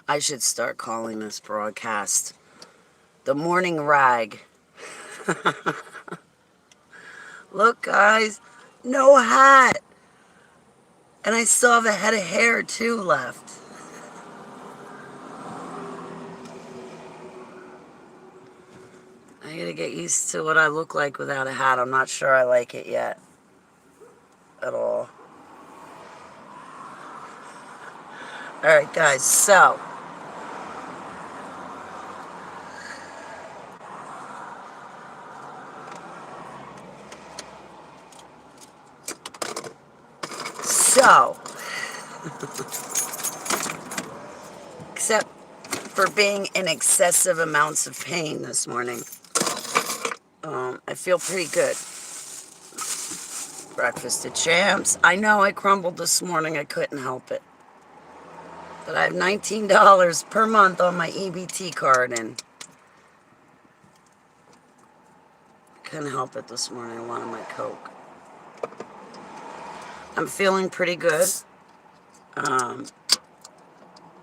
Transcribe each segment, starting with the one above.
I should start calling this broadcast the morning rag. Look, guys, no hat. And I still have a head of hair, too, left. I gotta get used to what I look like without a hat. I'm not sure I like it yet. At all. Alright, guys, so, except for being in excessive amounts of pain this morning, I feel pretty good. Breakfast at Champs. I know I crumbled this morning. I couldn't help it. But I have $19 per month on my EBT card, and couldn't help it this morning. I wanted my Coke. I'm feeling pretty good.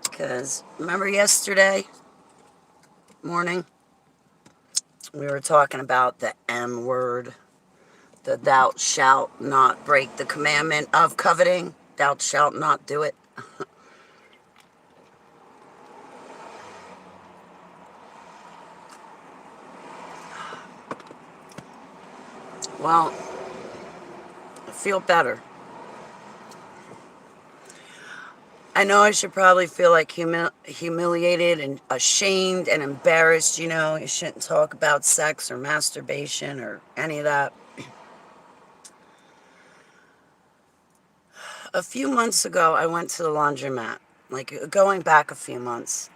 Because remember yesterday morning, we were talking about the M word. The thou shalt not break the commandment of coveting. Thou shalt not do it. Well, I feel better. I know I should probably feel like humiliated and ashamed and embarrassed. You shouldn't talk about sex or masturbation or any of that. A few months ago, I went to the laundromat, like going back a few months.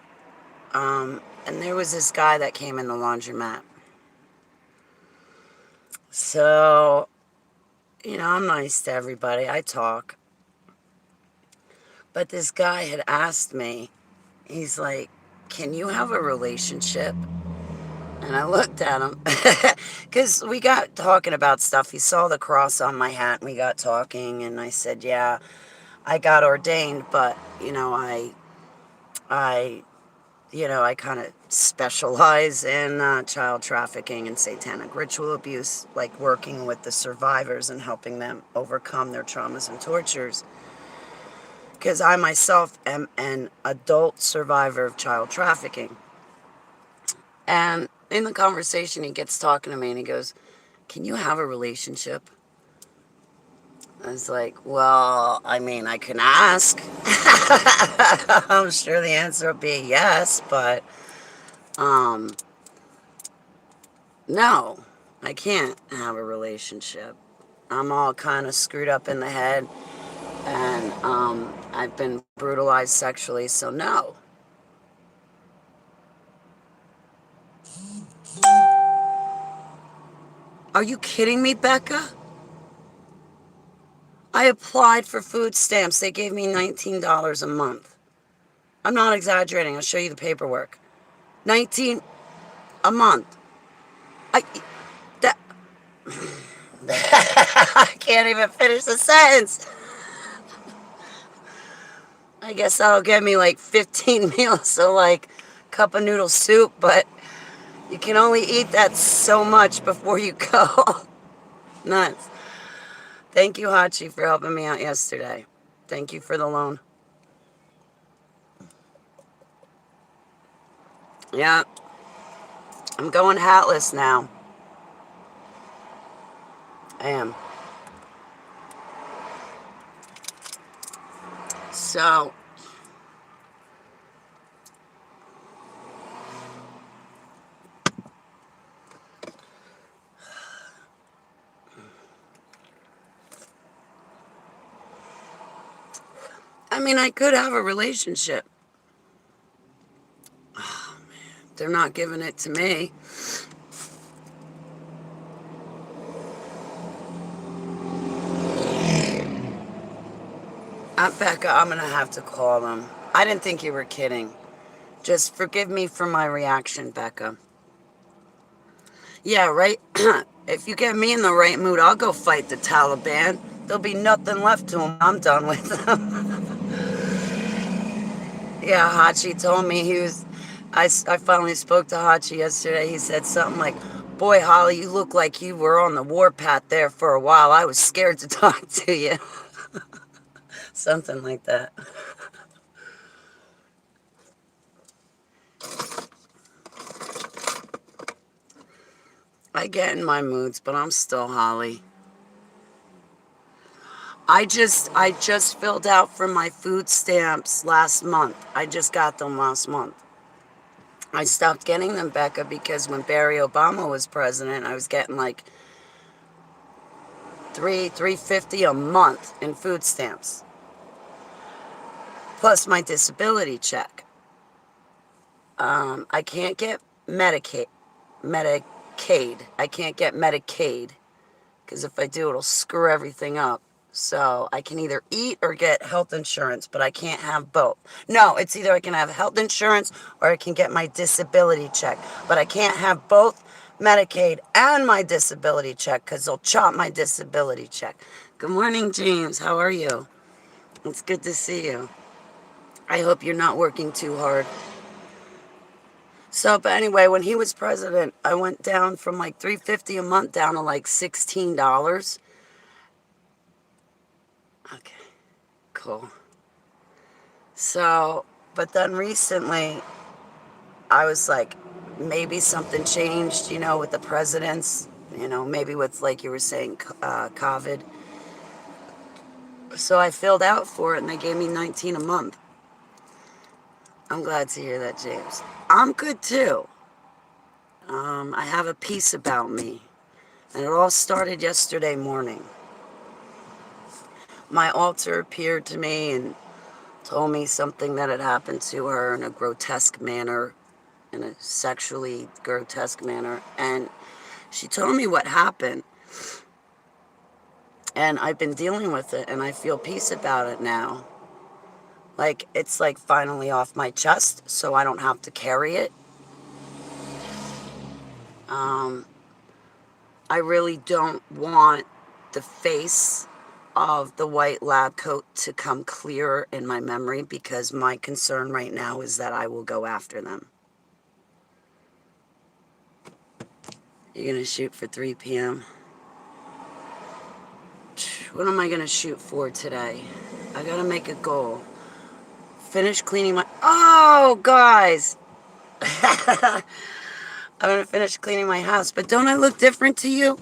And there was this guy that came in the laundromat. So, I'm nice to everybody. I talk. But this guy had asked me, he's like, can you have a relationship? And I looked at him because we got talking about stuff. He saw the cross on my hat and we got talking. And I said, yeah, I got ordained, but, I kind of specialize in child trafficking and satanic ritual abuse, like working with the survivors and helping them overcome their traumas and tortures. Because I myself am an adult survivor of child trafficking. And in the conversation, he gets talking to me and he goes, can you have a relationship? I was like, well, I mean, I can ask. I'm sure the answer will be yes, but no, I can't have a relationship. I'm all kind of screwed up in the head, and I've been brutalized sexually, so no. Are you kidding me, Becca? I applied for food stamps. They gave me $19 a month. I'm not exaggerating. I'll show you the paperwork. 19 a month. I that I can't even finish the sentence. I guess that'll get me like 15 meals, so like a cup of noodle soup, but you can only eat that so much before you go. Nuts. Thank you, Hachi, for helping me out yesterday. Thank you for the loan. Yeah, I'm going hatless now. I am. So, I mean, I could have a relationship. Oh, man. They're not giving it to me. Becca, I'm going to have to call them. I didn't think you were kidding. Just forgive me for my reaction, Becca. Yeah, right? If you get me in the right mood, I'll go fight the Taliban. There'll be nothing left to them. I'm done with them. Yeah, Hachi told me he was. I finally spoke to Hachi yesterday. He said something like, "Boy, Holly, you look like you were on the warpath there for a while. I was scared to talk to you." Something like that. I get in my moods, but I'm still Holly. I just filled out for my food stamps last month. I just got them last month. I stopped getting them, Becca, because when Barry Obama was president, I was getting like 350 a month in food stamps, plus my disability check. I can't get Medicaid. I can't get Medicaid because if I do, it'll screw everything up. So I can either eat or get health insurance, but I can't have both. No, it's either I can have health insurance or I can get my disability check, but I can't have both Medicaid and my disability check because they'll chop my disability check. Good morning, James. How are you? It's good to see you. I hope you're not working too hard. So, but anyway, when he was president, I went down from like 350 a month down to like $16. Okay, cool. So, but then recently, I was like, maybe something changed, with the presidents, maybe with, like you were saying, COVID. So I filled out for it and they gave me 19 a month. I'm glad to hear that, James. I'm good too. I have a peace about me. And it all started yesterday morning. My altar appeared to me and told me something that had happened to her in a grotesque manner, in a sexually grotesque manner. And she told me what happened. And I've been dealing with it and I feel peace about it now. Like, it's like finally off my chest so I don't have to carry it. Um, I really don't want the face of the white lab coat to come clearer in my memory because my concern right now is that I will go after them. You're going to shoot for 3 p.m.? What am I going to shoot for today? I got to make a goal. Finish cleaning my... Oh, guys! I'm going to finish cleaning my house. But don't I look different to you?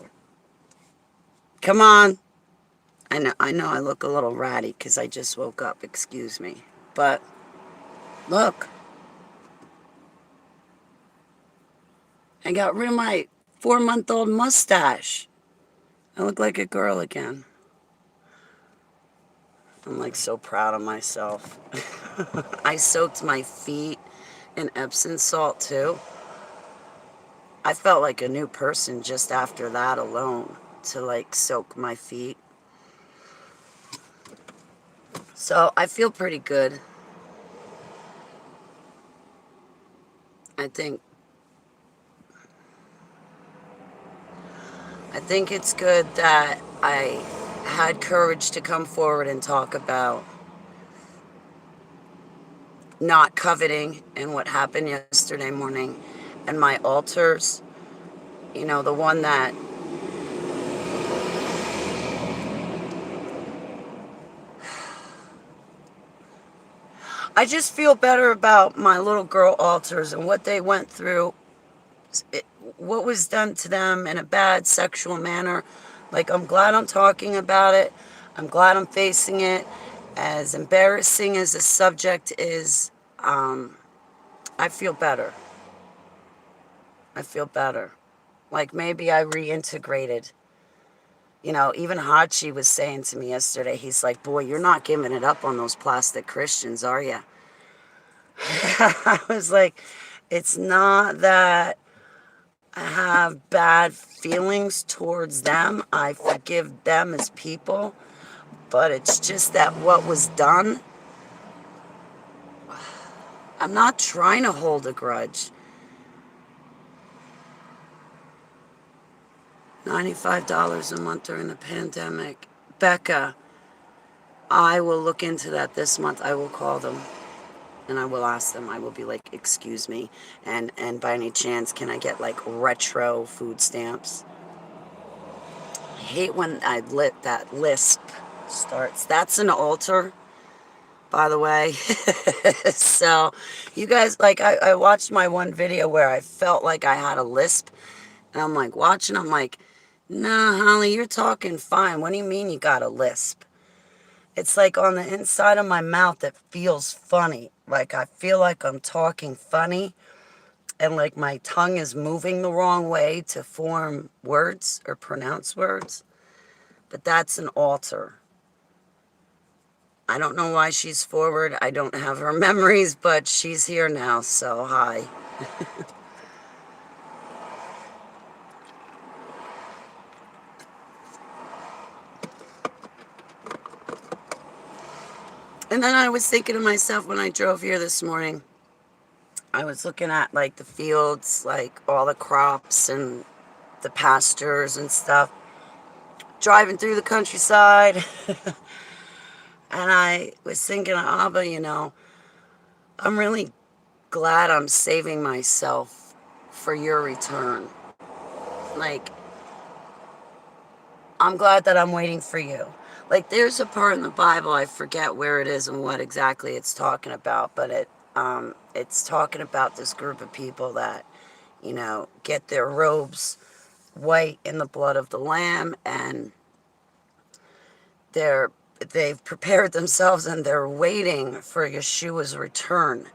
Come on. I know I look a little ratty because I just woke up. Excuse me. But look. I got rid of my 4-month-old mustache. I look like a girl again. I'm like so proud of myself. I soaked my feet in Epsom salt too. I felt like a new person just after that alone, to like soak my feet. So I feel pretty good. I think it's good that I had courage to come forward and talk about not coveting and what happened yesterday morning and my altars, the one that I just feel better about my little girl altars and what they went through, what was done to them in a bad sexual manner. Like, I'm glad I'm talking about it. I'm glad I'm facing it. As embarrassing as the subject is, I feel better. I feel better. Like maybe I reintegrated. Even Hachi was saying to me yesterday, he's like, boy, you're not giving it up on those plastic Christians, are you? I was like, it's not that I have bad feelings towards them. I forgive them as people. But it's just that what was done, I'm not trying to hold a grudge. $95 a month during the pandemic. Becca, I will look into that this month. I will call them. And I will ask them, I will be like, excuse me, and by any chance, can I get like retro food stamps? I hate when that lisp starts. That's an altar, by the way. So, you guys, like, I watched my one video where I felt like I had a lisp, and I'm like, watching, I'm like, nah, Holly, you're talking fine. What do you mean you got a lisp? It's like on the inside of my mouth, it feels funny. Like I feel like I'm talking funny, and like my tongue is moving the wrong way to form words or pronounce words. But that's an altar. I don't know why she's forward. I don't have her memories, but she's here now, so hi. And then I was thinking to myself when I drove here this morning, I was looking at like the fields, like all the crops and the pastures and stuff, driving through the countryside. And I was thinking, Abba, I'm really glad I'm saving myself for your return. Like, I'm glad that I'm waiting for you. Like, there's a part in the Bible, I forget where it is and what exactly it's talking about, but it's talking about this group of people that, get their robes white in the blood of the Lamb, and they've prepared themselves and they're waiting for Yeshua's return,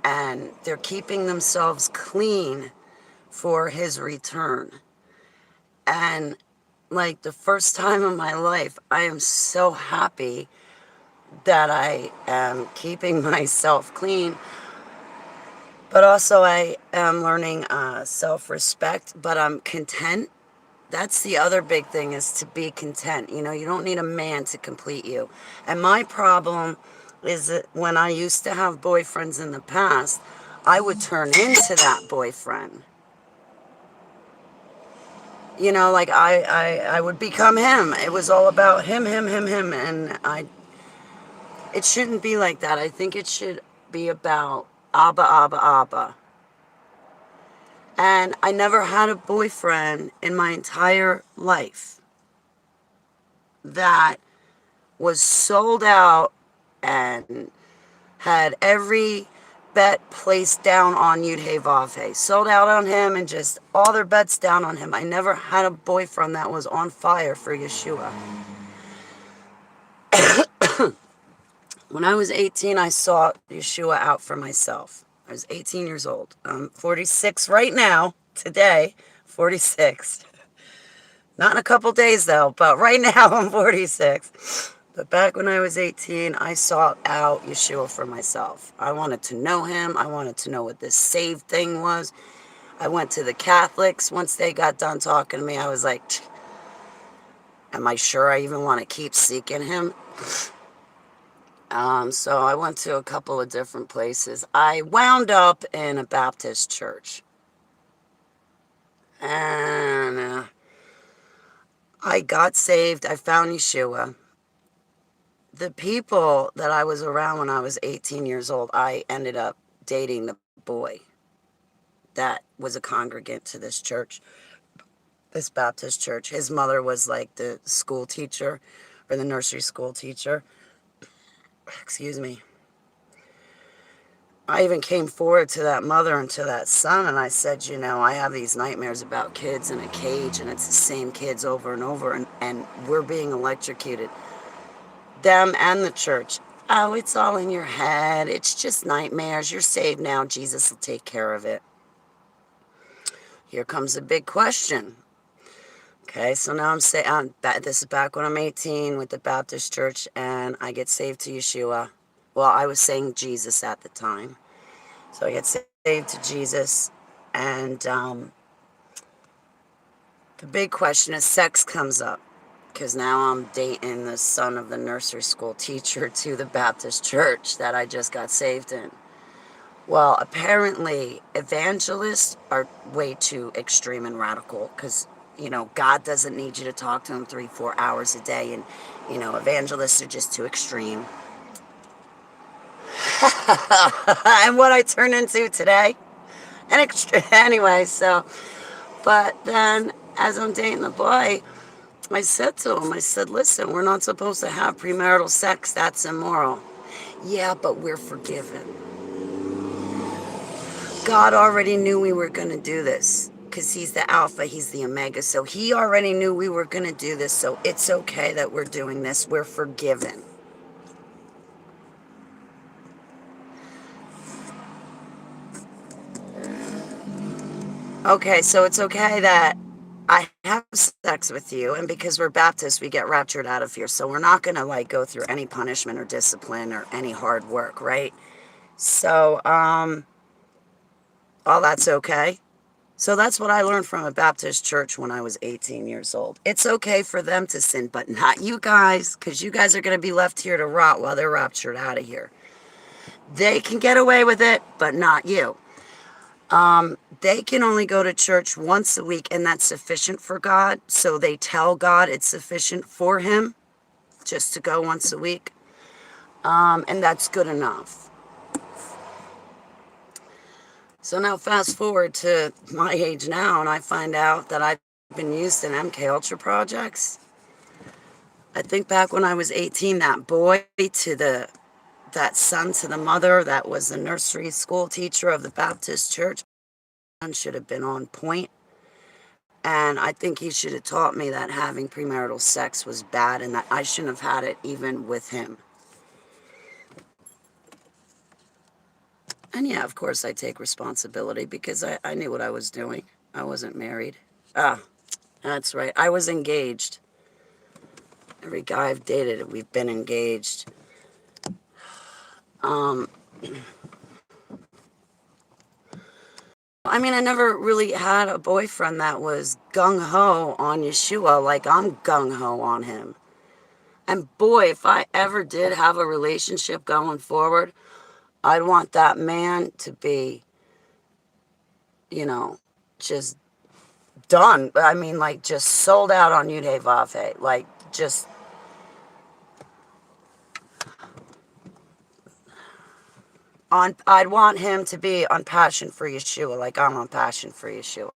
and they're keeping themselves clean for his return. And like the first time in my life, I am so happy that I am keeping myself clean, but also I am learning self-respect, but I'm content. That's the other big thing, is to be content. You don't need a man to complete you. And my problem is that when I used to have boyfriends in the past, I would turn into that boyfriend. Like I would become him. It was all about him, him, him, him. And it shouldn't be like that. I think it should be about Abba, Abba, Abba. And I never had a boyfriend in my entire life that was sold out and had every bet placed down on Yud Hey Vav Hey. Sold out on him and just all their bets down on him. I never had a boyfriend that was on fire for Yeshua. When I was 18, I sought Yeshua out for myself. I was 18 years old. I'm 46 right now, today, 46. Not in a couple days, though, but right now I'm 46. But back when I was 18, I sought out Yeshua for myself. I wanted to know him. I wanted to know what this saved thing was. I went to the Catholics. Once they got done talking to me, I was like, am I sure I even want to keep seeking him? So I went to a couple of different places. I wound up in a Baptist church. And I got saved. I found Yeshua. The people that I was around when I was 18 years old, I ended up dating the boy that was a congregant to this church, this Baptist church. His mother was like the school teacher or the nursery school teacher. Excuse me. I even came forward to that mother and to that son, and I said, I have these nightmares about kids in a cage, and it's the same kids over and over, and we're being electrocuted. Them and the church. Oh, it's all in your head. It's just nightmares. You're saved now. Jesus will take care of it. Here comes the big question. Okay, so now this is back when I'm 18 with the Baptist church, and I get saved to Yeshua. Well, I was saying Jesus at the time. So I get saved to Jesus, and the big question is sex comes up, because now I'm dating the son of the nursery school teacher to the Baptist church that I just got saved in. Well, apparently evangelists are way too extreme and radical, because God doesn't need you to talk to him 3-4 hours a day, and evangelists are just too extreme. And what I turned into today. And anyway, so, but then as I'm dating the boy, I said to him, I said, listen, we're not supposed to have premarital sex. That's immoral. Yeah, but we're forgiven. God already knew we were going to do this because he's the Alpha, he's the Omega. So he already knew we were going to do this. So it's okay that we're doing this. We're forgiven. Okay, so it's okay that I have sex with you, and because we're Baptists, we get raptured out of here. So we're not going to like go through any punishment or discipline or any hard work, right? So, all that's okay. So that's what I learned from a Baptist church when I was 18 years old. It's okay for them to sin, but not you guys, because you guys are going to be left here to rot while they're raptured out of here. They can get away with it, but not you. They can only go to church once a week, and that's sufficient for God. So they tell God it's sufficient for him just to go once a week. And that's good enough. So now fast forward to my age now, and I find out that I've been used in MK Ultra projects. I think back when I was 18, that boy that son to the mother that was the nursery school teacher of the Baptist church should have been on point. And I think he should have taught me that having premarital sex was bad and that I shouldn't have had it even with him. And yeah, of course I take responsibility because I knew what I was doing. I wasn't married. Ah, that's right. I was engaged. Every guy I've dated, we've been engaged. I mean, I never really had a boyfriend that was gung-ho on Yeshua like I'm gung-ho on him. And boy, if I ever did have a relationship going forward, I'd want that man to be, just done. I mean, like, just sold out on Yude Vave. Like, just... I'd want him to be on passion for Yeshua like I'm on passion for Yeshua.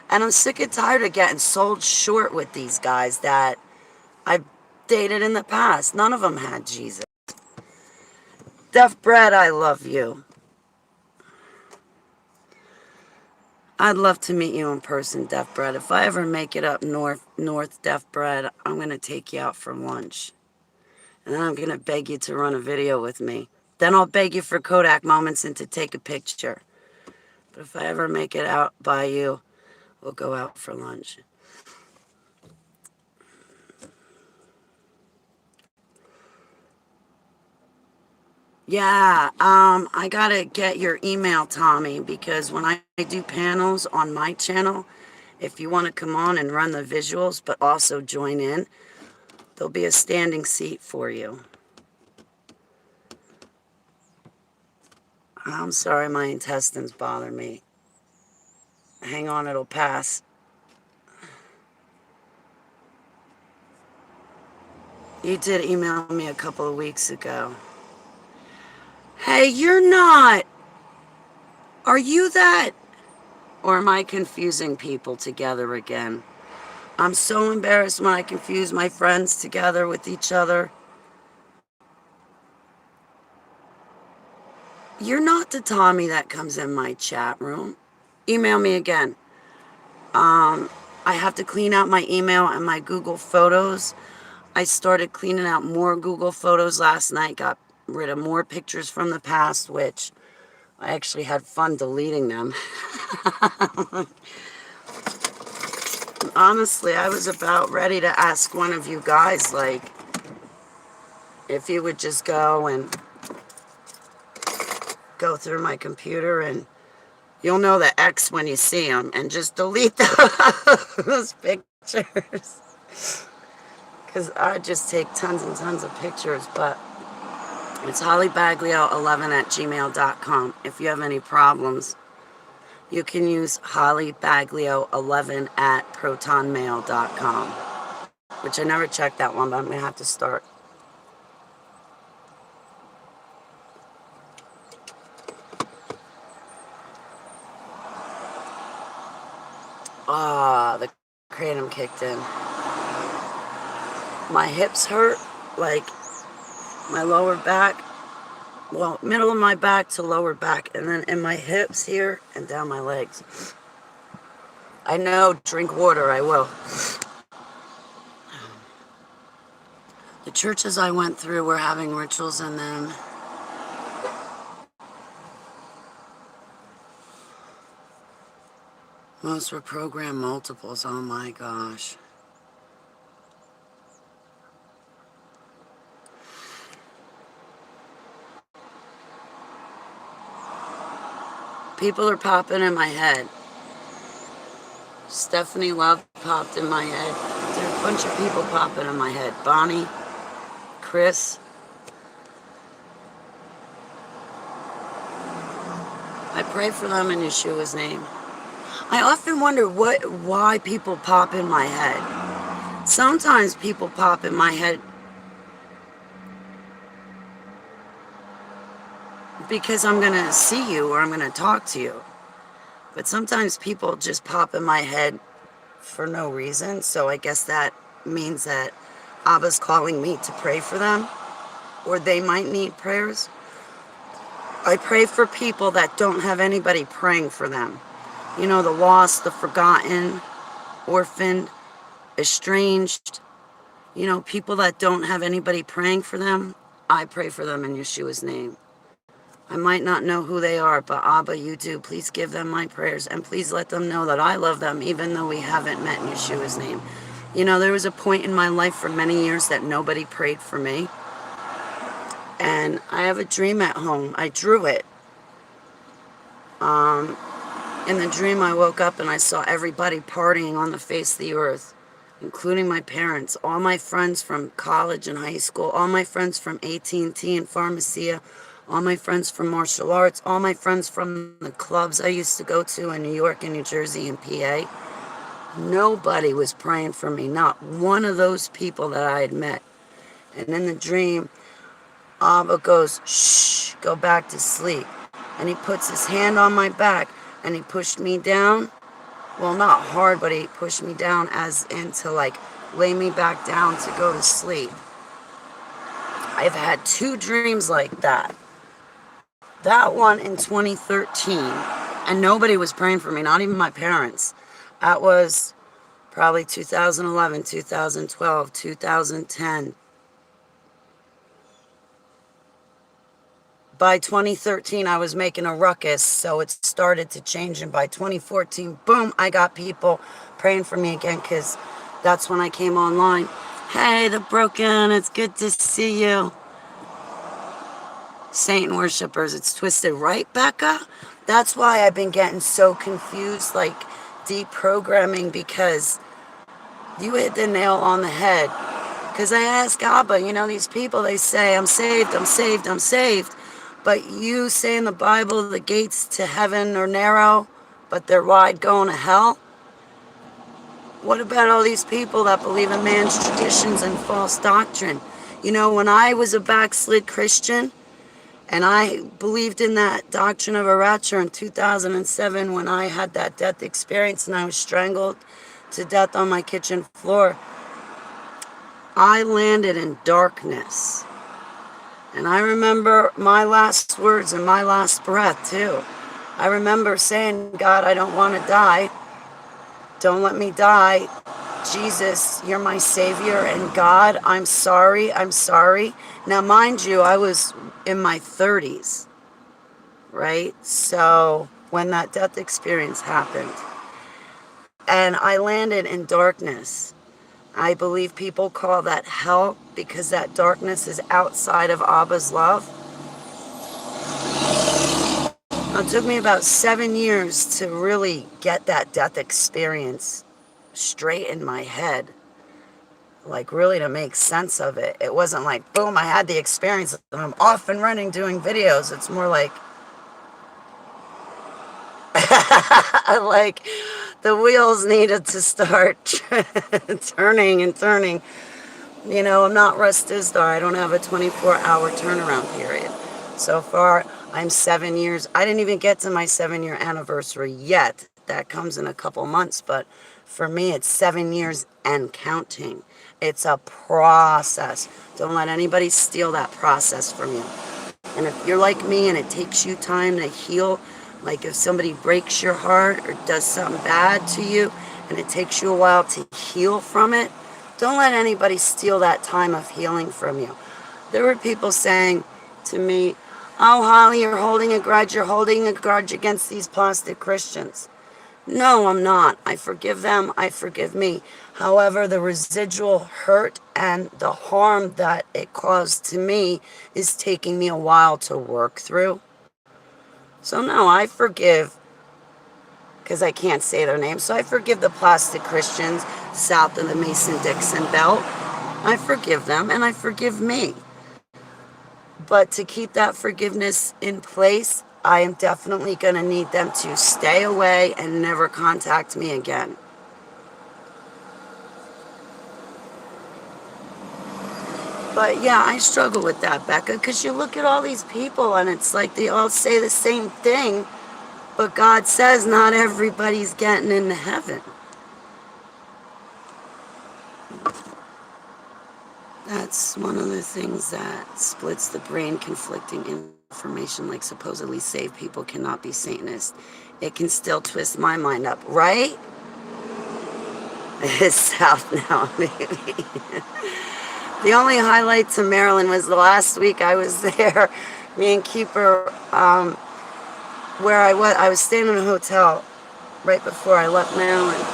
And I'm sick and tired of getting sold short with these guys that I've dated in the past. None of them had Jesus. Def Bread, I love you. I'd love to meet you in person, Def Bread. If I ever make it up north, Def Bread, I'm going to take you out for lunch. And then I'm going to beg you to run a video with me. Then I'll beg you for Kodak moments and to take a picture. But if I ever make it out by you, we'll go out for lunch. Yeah, I gotta get your email, Tommy, because when I do panels on my channel, if you want to come on and run the visuals, but also join in, there'll be a standing seat for you. I'm sorry, my intestines bother me. Hang on, it'll pass. You did email me a couple of weeks ago. Hey, you're not. Are you that? Or am I confusing people together again? I'm so embarrassed when I confuse my friends together with each other. You're not the Tommy that comes in my chat room. Email me again. I have to clean out my email and my Google Photos. I started cleaning out more Google Photos last night, got rid of more pictures from the past, which I actually had fun deleting them. Honestly, I was about ready to ask one of you guys, like, if you would just go and go through my computer and you'll know the X when you see them and just delete those pictures. Because I just take tons and tons of pictures, but it's hollybaglio11@gmail.com. If you have any problems, you can use hollybaglio11@protonmail.com, which I never checked that one, but I'm going to have to start. Ah, the kratom kicked in. My hips hurt, like my lower back, well, middle of my back to lower back, and then in my hips here and down my legs. I know, drink water, I will. The churches I went through were having rituals in them. Most were program multiples, oh my gosh. People are popping in my head. Stephanie Love popped in my head. There are a bunch of people popping in my head. Bonnie, Chris. I pray for them in Yeshua's name. I often wonder why people pop in my head. Sometimes people pop in my head because I'm going to see you or I'm going to talk to you. But sometimes people just pop in my head for no reason. So I guess that means that Abba's calling me to pray for them, or they might need prayers. I pray for people that don't have anybody praying for them. You know, the lost, the forgotten, orphaned, estranged. You know, people that don't have anybody praying for them. I pray for them in Yeshua's name. I might not know who they are, but Abba, you do. Please give them my prayers, and please let them know that I love them, even though we haven't met in Yeshua's name. You know, there was a point in my life for many years that nobody prayed for me. And I have a dream at home. I drew it. In the dream, I woke up and I saw everybody partying on the face of the earth, including my parents, all my friends from college and high school, all my friends from AT&T and Pharmacia, all my friends from martial arts, all my friends from the clubs I used to go to in New York and New Jersey and PA. Nobody was praying for me, not one of those people that I had met. And in the dream, Abba goes, shh, go back to sleep. And he puts his hand on my back and he pushed me down. Well, not hard, but he pushed me down as in to like lay me back down to go to sleep. I've had 2 dreams like that. That one in 2013, and nobody was praying for me, not even my parents. That was probably 2011, 2012, 2010. By 2013, I was making a ruckus, so it started to change. And by 2014, boom, I got people praying for me again, because that's when I came online. Hey, the broken, it's good to see you. Satan worshippers, it's twisted, right, Becca? That's why I've been getting so confused, like deprogramming, because you hit the nail on the head. Because I ask Abba, you know, these people, they say, I'm saved, I'm saved, I'm saved. But you say in the Bible the gates to heaven are narrow, but they're wide going to hell. What about all these people that believe in man's traditions and false doctrine? You know, when I was a backslid Christian, and I believed in that doctrine of a rapture in 2007 when I had that death experience and I was strangled to death on my kitchen floor, I landed in darkness. And I remember my last words and my last breath too. I remember saying, God, I don't want to die. Don't let me die. Jesus, you're my Savior. And God, I'm sorry. I'm sorry. Now, mind you, I was in my 30s, right? So when that death experience happened, and I landed in darkness. I believe people call that hell because that darkness is outside of Abba's love. It took me about 7 years to really get that death experience straight in my head. Like, really to make sense of it. It wasn't like, boom, I had the experience and I'm off and running doing videos. It's more like, like the wheels needed to start turning and turning. You know, I'm not Russ Dizdar. I don't have a 24-hour turnaround period. So far, I'm 7 years. I didn't even get to my 7-year anniversary yet. that comes in a couple months, but for me, it's 7 years and counting. It's a process. Don't let anybody steal that process from you. And if you're like me and it takes you time to heal, like if somebody breaks your heart or does something bad to you and it takes you a while to heal from it, don't let anybody steal that time of healing from you. There were people saying to me, "Oh, Holly, you're holding a grudge. You're holding a grudge against these plastic Christians." No, I'm not. I forgive them. I forgive me. However, the residual hurt and the harm that it caused to me is taking me a while to work through. So no, I forgive, because I can't say their names, so I forgive the plastic Christians south of the Mason-Dixon belt. I forgive them and I forgive me. But to keep that forgiveness in place, I am definitely going to need them to stay away and never contact me again. But yeah, I struggle with that, Becca, because you look at all these people and it's like they all say the same thing, but God says not everybody's getting into heaven. That's one of the things that splits the brain. Conflicting information like supposedly saved people cannot be Satanist. It can still twist my mind up, right? It's south now, maybe. The only highlight to Maryland was the last week I was there. Me and Keeper, where I was staying in a hotel right before I left Maryland,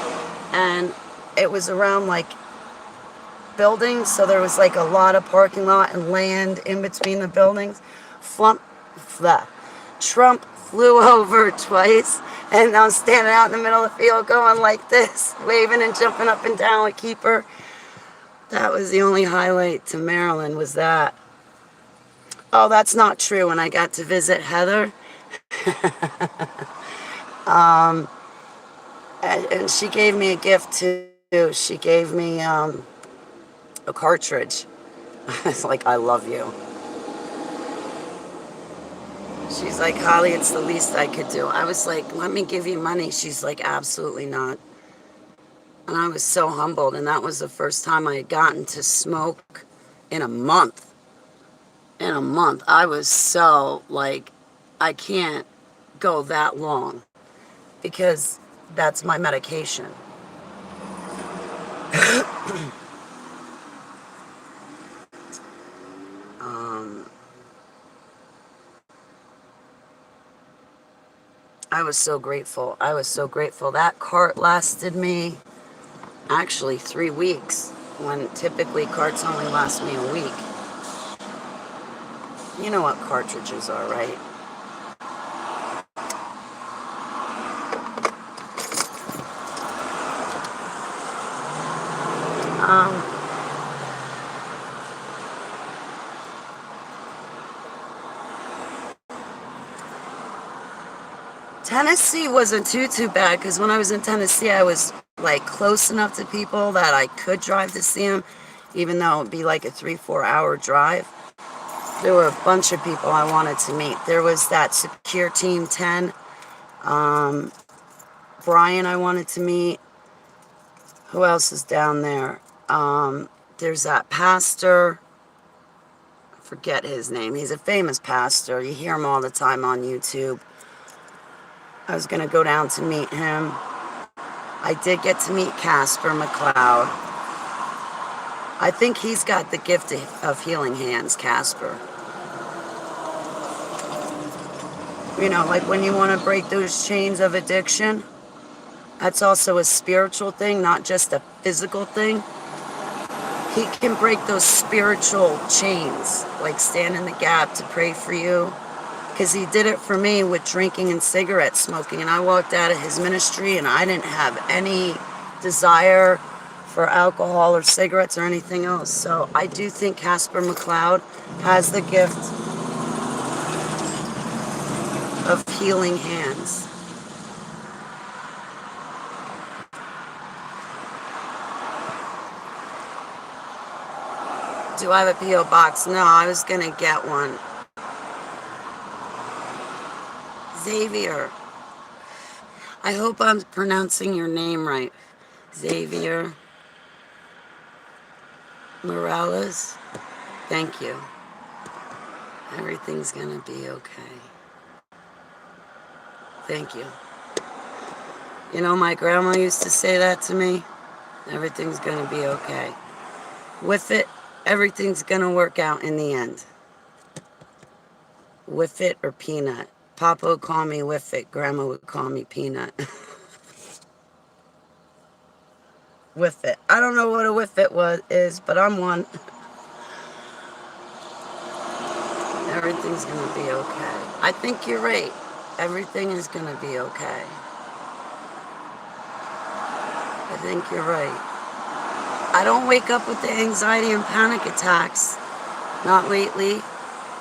and it was around like buildings, so there was like a lot of parking lot and land in between the buildings. Trump flew over twice, and I'm standing out in the middle of the field going like this, waving and jumping up and down with Keeper. That was the only highlight to Maryland, was that. Oh, that's not true. When I got to visit Heather, and she gave me a gift too. She gave me a cartridge. It's like, I love you. She's like, "Holly, it's the least I could do." I was like, "Let me give you money." She's like, "Absolutely not." And I was so humbled, and that was the first time I had gotten to smoke in a month. In a month. I was so like, I can't go that long because that's my medication. I was so grateful. I was so grateful. That cart lasted me actually 3 weeks, when typically carts only last me a week. You know what cartridges are, right? Tennessee wasn't too bad, because when I was in Tennessee, I was like close enough to people that I could drive to see them, even though it'd be like a 3-4 hour drive. There were a bunch of people I wanted to meet. There was that Secure Team 10, Brian I wanted to meet. Who else is down there? There's that pastor. I forget his name. He's a famous pastor. You hear him all the time on YouTube. I was going to go down to meet him. I did get to meet Casper McLeod. I think he's got the gift of healing hands, Casper. You know, like when you want to break those chains of addiction, that's also a spiritual thing, not just a physical thing. He can break those spiritual chains, like stand in the gap to pray for you. Because he did it for me with drinking and cigarette smoking. And I walked out of his ministry and I didn't have any desire for alcohol or cigarettes or anything else. So I do think Casper McLeod has the gift of healing hands. Do I have a P.O. box? No, I was going to get one. Xavier. I hope I'm pronouncing your name right. Xavier Morales. Thank you. Everything's gonna be okay. Thank you. You know, my grandma used to say that to me. Everything's gonna be okay. With it, everything's gonna work out in the end. With it or peanut. Papa would call me with it. Grandma would call me peanut. With it. I don't know what a with it is, but I'm one. Everything's gonna be okay. I think you're right. Everything is gonna be okay. I think you're right. I don't wake up with the anxiety and panic attacks. Not lately.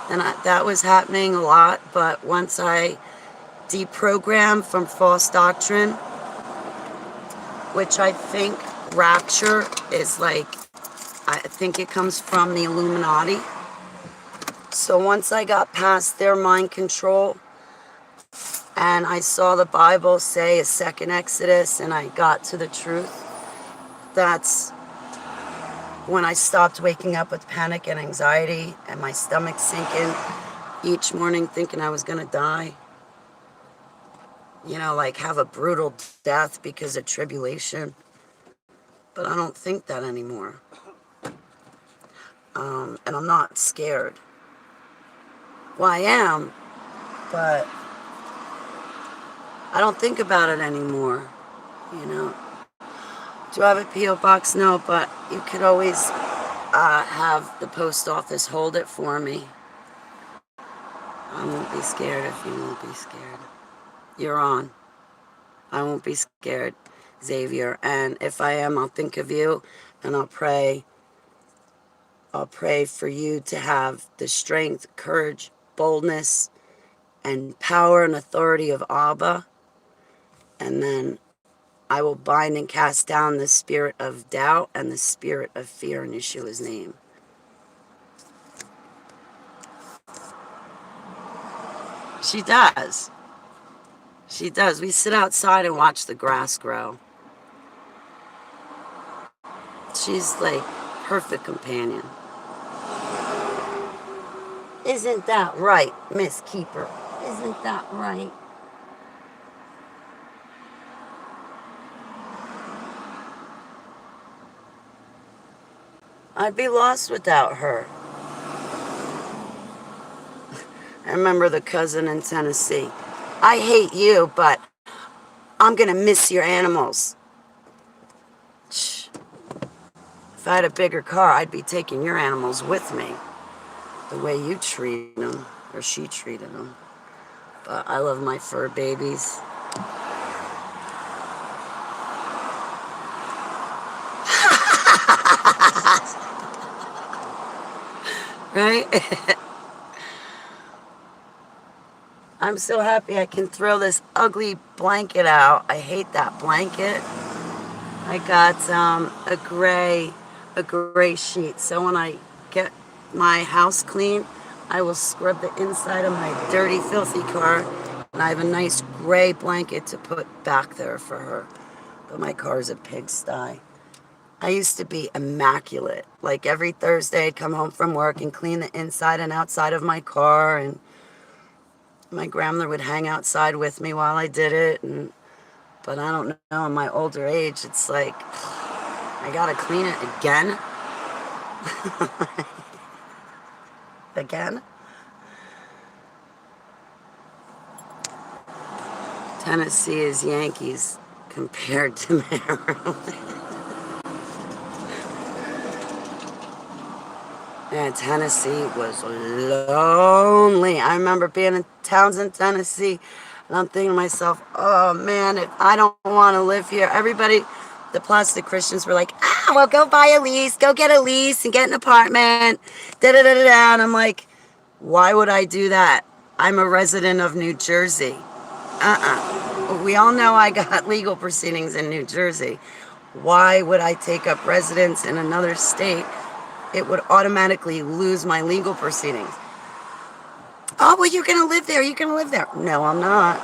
And that was happening a lot. But once I deprogrammed from false doctrine, which I think rapture is like, I think it comes from the Illuminati. So once I got past their mind control and I saw the Bible say a second Exodus and I got to the truth, that's when I stopped waking up with panic and anxiety and my stomach sinking each morning thinking I was going to die. You know, like have a brutal death because of tribulation. But I don't think that anymore. And I'm not scared. Well, I am, but I don't think about it anymore, you know. Do I have a P.O. box? No, but you could always have the post office hold it for me. I won't be scared if you won't be scared. You're on. I won't be scared, Xavier. And if I am, I'll think of you and I'll pray. I'll pray for you to have the strength, courage, boldness, and power and authority of Abba. And then I will bind and cast down the spirit of doubt and the spirit of fear in Yeshua's name. She does. She does. We sit outside and watch the grass grow. She's like perfect companion. Isn't that right, Miss Keeper? Isn't that right? I'd be lost without her. I remember the cousin in Tennessee. I hate you, but I'm going to miss your animals. Shh. If I had a bigger car, I'd be taking your animals with me. The way you treat them, or she treated them. But I love my fur babies. Right? I'm so happy I can throw this ugly blanket out. I hate that blanket. I got a gray sheet. So when I get my house clean, I will scrub the inside of my dirty, filthy car. And I have a nice gray blanket to put back there for her. But my car's a pigsty. I used to be immaculate. Like every Thursday, I'd come home from work and clean the inside and outside of my car. And my grandmother would hang outside with me while I did it. But I don't know, in my older age, it's like, I gotta clean it again. Again? Tennessee is Yankees compared to Maryland. And Tennessee was lonely. I remember being in Townsend, Tennessee, and I'm thinking to myself, oh man, if I don't want to live here. Everybody, the plastic Christians were like, well, go buy a lease, go get a lease and get an apartment, da-da-da-da-da. And I'm like, why would I do that? I'm a resident of New Jersey. We all know I got legal proceedings in New Jersey. Why would I take up residence in another state? It would automatically lose my legal proceedings. Oh, well, you're going to live there. You're going to live there. No, I'm not.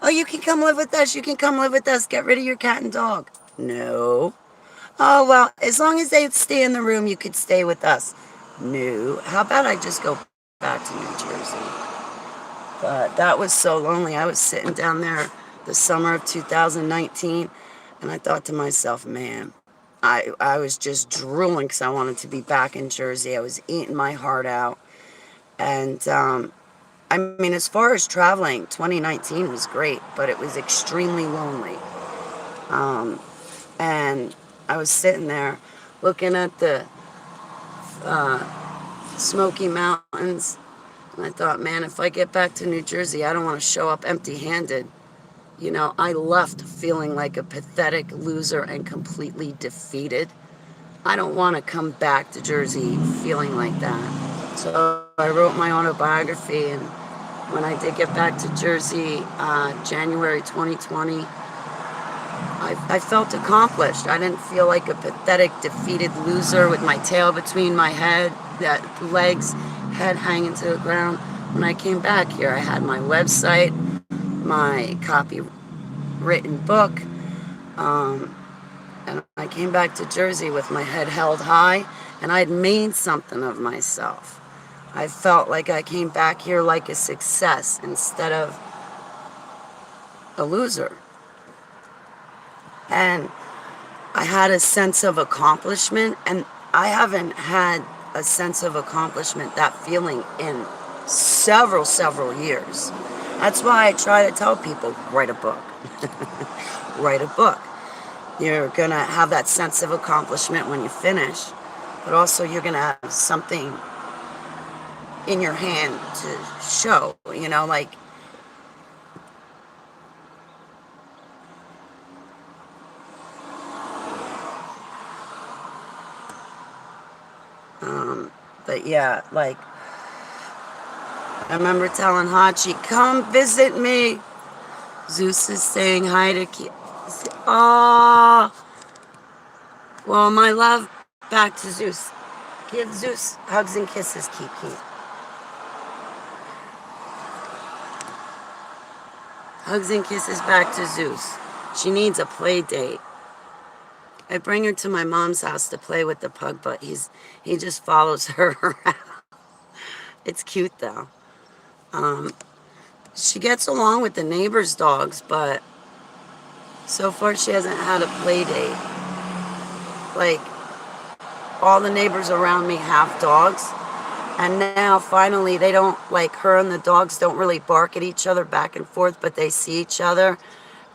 Oh, you can come live with us. You can come live with us. Get rid of your cat and dog. No. Oh, well, as long as they stay in the room, you could stay with us. No. How about I just go back to New Jersey? But that was so lonely. I was sitting down there the summer of 2019, and I thought to myself, man, I was just drooling because I wanted to be back in Jersey. I was eating my heart out. And I mean, as far as traveling, 2019 was great, but it was extremely lonely. Um, and I was sitting there looking at the Smoky Mountains, and I thought, man, if I get back to New Jersey, I don't want to show up empty-handed. You know, I left feeling like a pathetic loser and completely defeated. I don't want to come back to Jersey feeling like that. So I wrote my autobiography, and when I did get back to Jersey, January 2020, I felt accomplished. I didn't feel like a pathetic, defeated loser with my tail between my legs, head hanging to the ground. When I came back here, I had my website, my copywritten book, and I came back to Jersey with my head held high, and I'd made something of myself. I felt like I came back here like a success instead of a loser. And I had a sense of accomplishment, and I haven't had a sense of accomplishment, that feeling, in several years. That's why I try to tell people, write a book. Write a book. You're going to have that sense of accomplishment when you finish, but also you're going to have something in your hand to show, you know, like, but yeah, like, I remember telling Hachi, come visit me. Zeus is saying hi to Ki. Oh, well, my love back to Zeus. Give Zeus hugs and kisses, Kiki. Hugs and kisses back to Zeus. She needs a play date. I bring her to my mom's house to play with the pug, but he just follows her around. It's cute though. She gets along with the neighbors' dogs, but so far she hasn't had a play date. Like, all the neighbors around me have dogs, and now finally they don't, like, her and the dogs don't really bark at each other back and forth, but they see each other,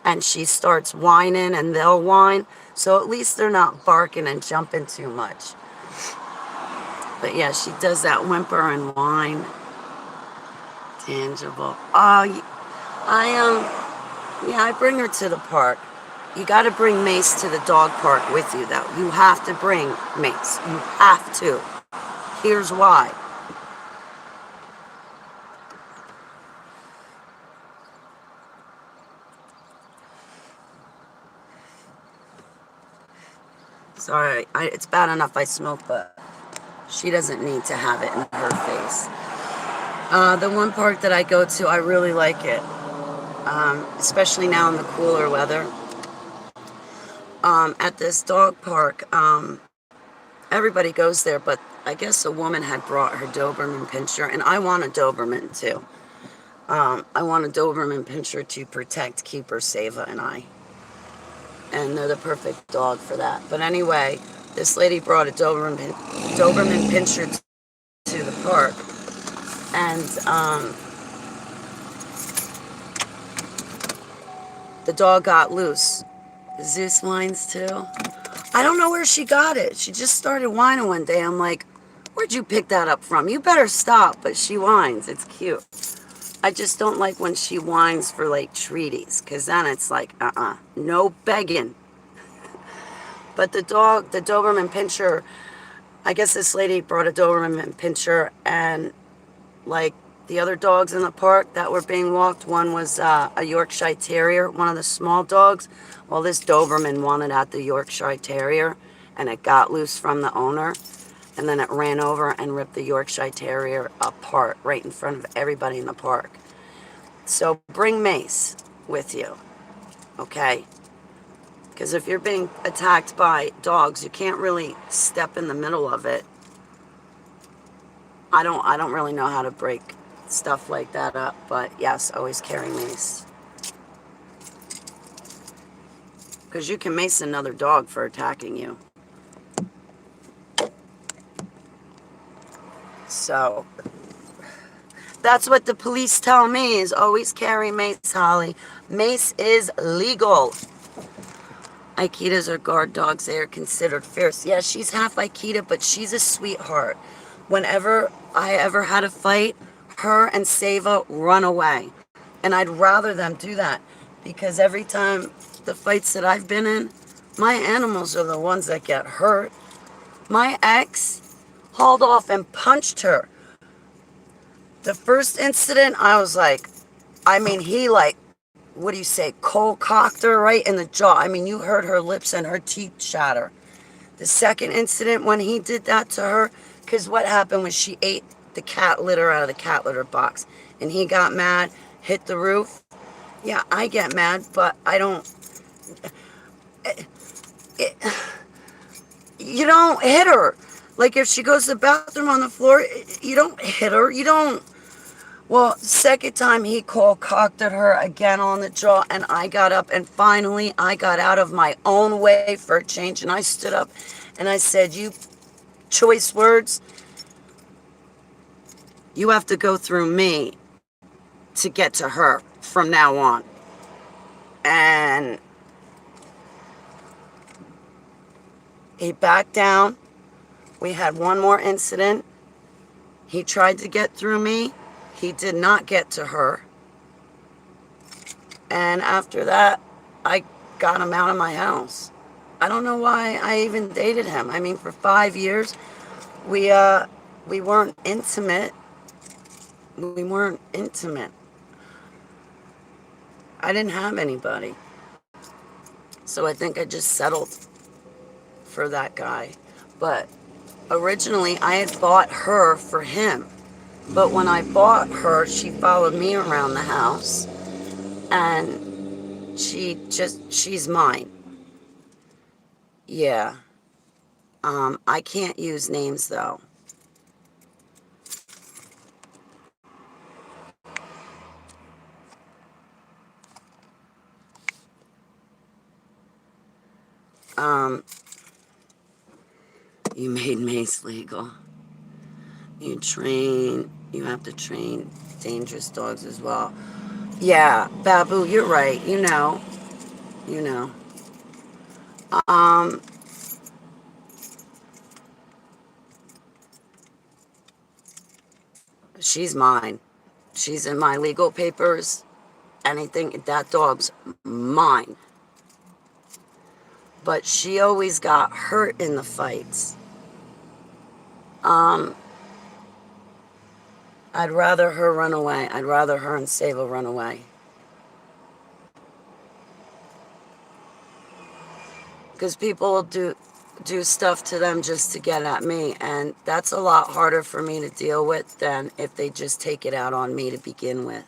and she starts whining and they'll whine, so at least they're not barking and jumping too much. But yeah, she does that whimper and whine. Tangible. I bring her to the park. You got to bring Mace to the dog park with you, though. You have to bring Mace. You have to. Here's why. Sorry, it's bad enough I smoke, but she doesn't need to have it in her face. The one park that I go to, I really like it, especially now in the cooler weather. At this dog park, everybody goes there, but I guess a woman had brought her Doberman Pinscher, and I want a Doberman too. I want a Doberman Pinscher to protect Keeper, Sava, and I. And they're the perfect dog for that. But anyway, this lady brought a Doberman Pinscher to the park, and the dog got loose. Zeus whines too. I don't know where she got it. She just started whining one day. I'm like, where'd you pick that up from? You better stop. But she whines. It's cute. I just don't like when she whines for like treaties, because then it's like, no begging. But the Doberman Pinscher, I guess this lady brought a Doberman Pinscher, and like the other dogs in the park that were being walked, one was a Yorkshire Terrier, one of the small dogs. Well, this Doberman wanted at the Yorkshire Terrier, and it got loose from the owner, and then it ran over and ripped the Yorkshire Terrier apart right in front of everybody in the park. So bring Mace. with you, okay? Because if you're being attacked by dogs, you can't really step in the middle of it. I don't really know how to break stuff like that up, but yes, always carry mace. Because you can mace another dog for attacking you. So that's what the police tell me, is always carry mace, Holly. Mace is legal. Aikitas are guard dogs. They are considered fierce. Yeah, she's half Aikita, but she's a sweetheart. Whenever I ever had a fight, her and Seva run away. And I'd rather them do that, because every time the fights that I've been in, my animals are the ones that get hurt. My ex hauled off and punched her. The first incident, I was like, he what do you say, cold cocked her right in the jaw. You heard her lips and her teeth shatter. The second incident, when he did that to her, because what happened was she ate the cat litter out of the cat litter box, and he got mad, hit the roof. Yeah, I get mad, but I don't, you don't hit her. Like, if she goes to the bathroom on the floor, you don't hit her. You don't. Well, second time he cold cocked at her again on the jaw, and I got up, and finally I got out of my own way for a change, and I stood up and I said, you choice words, you have to go through me to get to her from now on. And he backed down. We had one more incident. He tried to get through me. He did not get to her. And after that, I got him out of my house. I don't know why I even dated him. For 5 years, we weren't intimate. We weren't intimate. I didn't have anybody. So I think I just settled for that guy. But originally, I had bought her for him. But when I bought her, she followed me around the house, and she's mine. Yeah. I can't use names, though. You made mace legal. You have to train dangerous dogs as well. Yeah, Babu, you're right. You know. She's mine. She's in my legal papers. Anything, that dog's mine. But she always got hurt in the fights. I'd rather her run away. I'd rather her and Seva run away. Because people will do stuff to them just to get at me, and that's a lot harder for me to deal with than if they just take it out on me to begin with.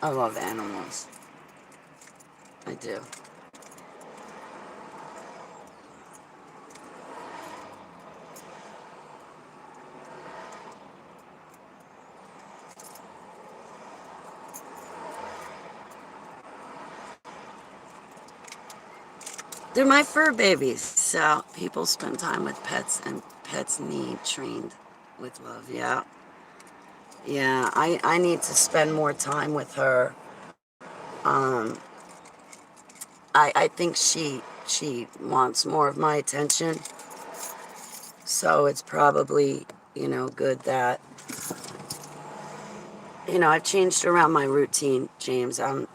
I love animals. I do. They're my fur babies. So people spend time with pets, and pets need trained with love. Yeah. Yeah, I need to spend more time with her. I think she wants more of my attention. So it's probably, good that, I've changed around my routine, James. I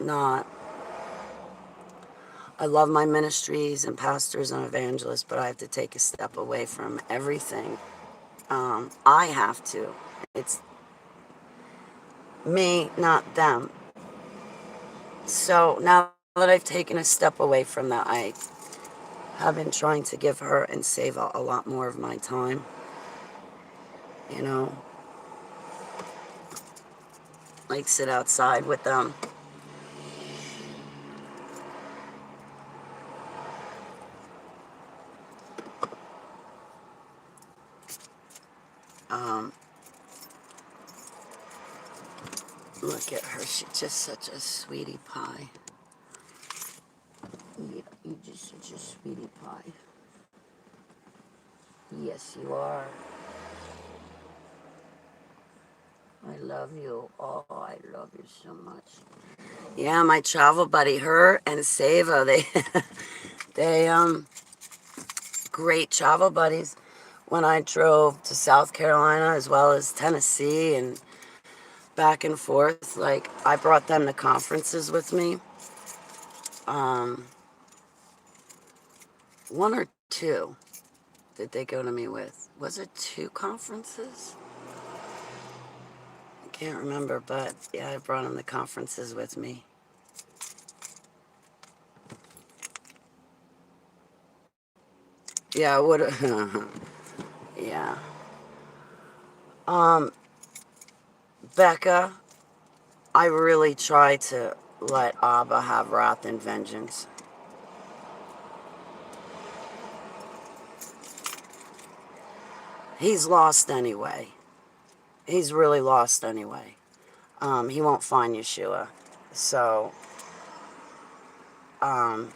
love my ministries and pastors and evangelists, but I have to take a step away from everything. I have to. It's me, not them. So now that I've taken a step away from that, I have been trying to give her and save a lot more of my time. you know, like sit outside with them. Um, Look at her. She's just such a sweetie pie. Yeah, you're just such a sweetie pie. Yes, you are. I love you. Oh, I love you so much. Yeah, my travel buddy, her and Seva, they great travel buddies. When I drove to South Carolina as well as Tennessee and back and forth, like I brought them to conferences with me. Um, One or two did they go to me with? Was it two conferences? I can't remember, but yeah, I brought them to conferences with me. Yeah, I would. Yeah. Um, Becca, I really try to let Abba have wrath and vengeance. He's lost anyway. He's really lost anyway. He won't find Yeshua. So, um,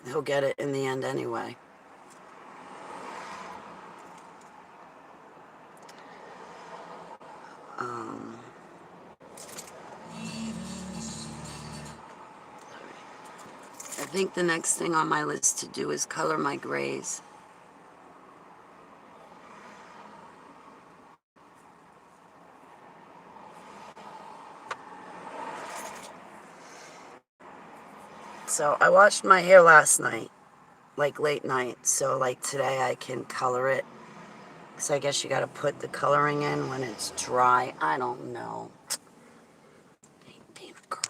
he'll get it in the end anyway. Um, I think the next thing on my list to do is color my grays. So I washed my hair last night, like late night. So like today I can color it. So I guess you got to put the coloring in when it's dry. I don't know. Being a girl.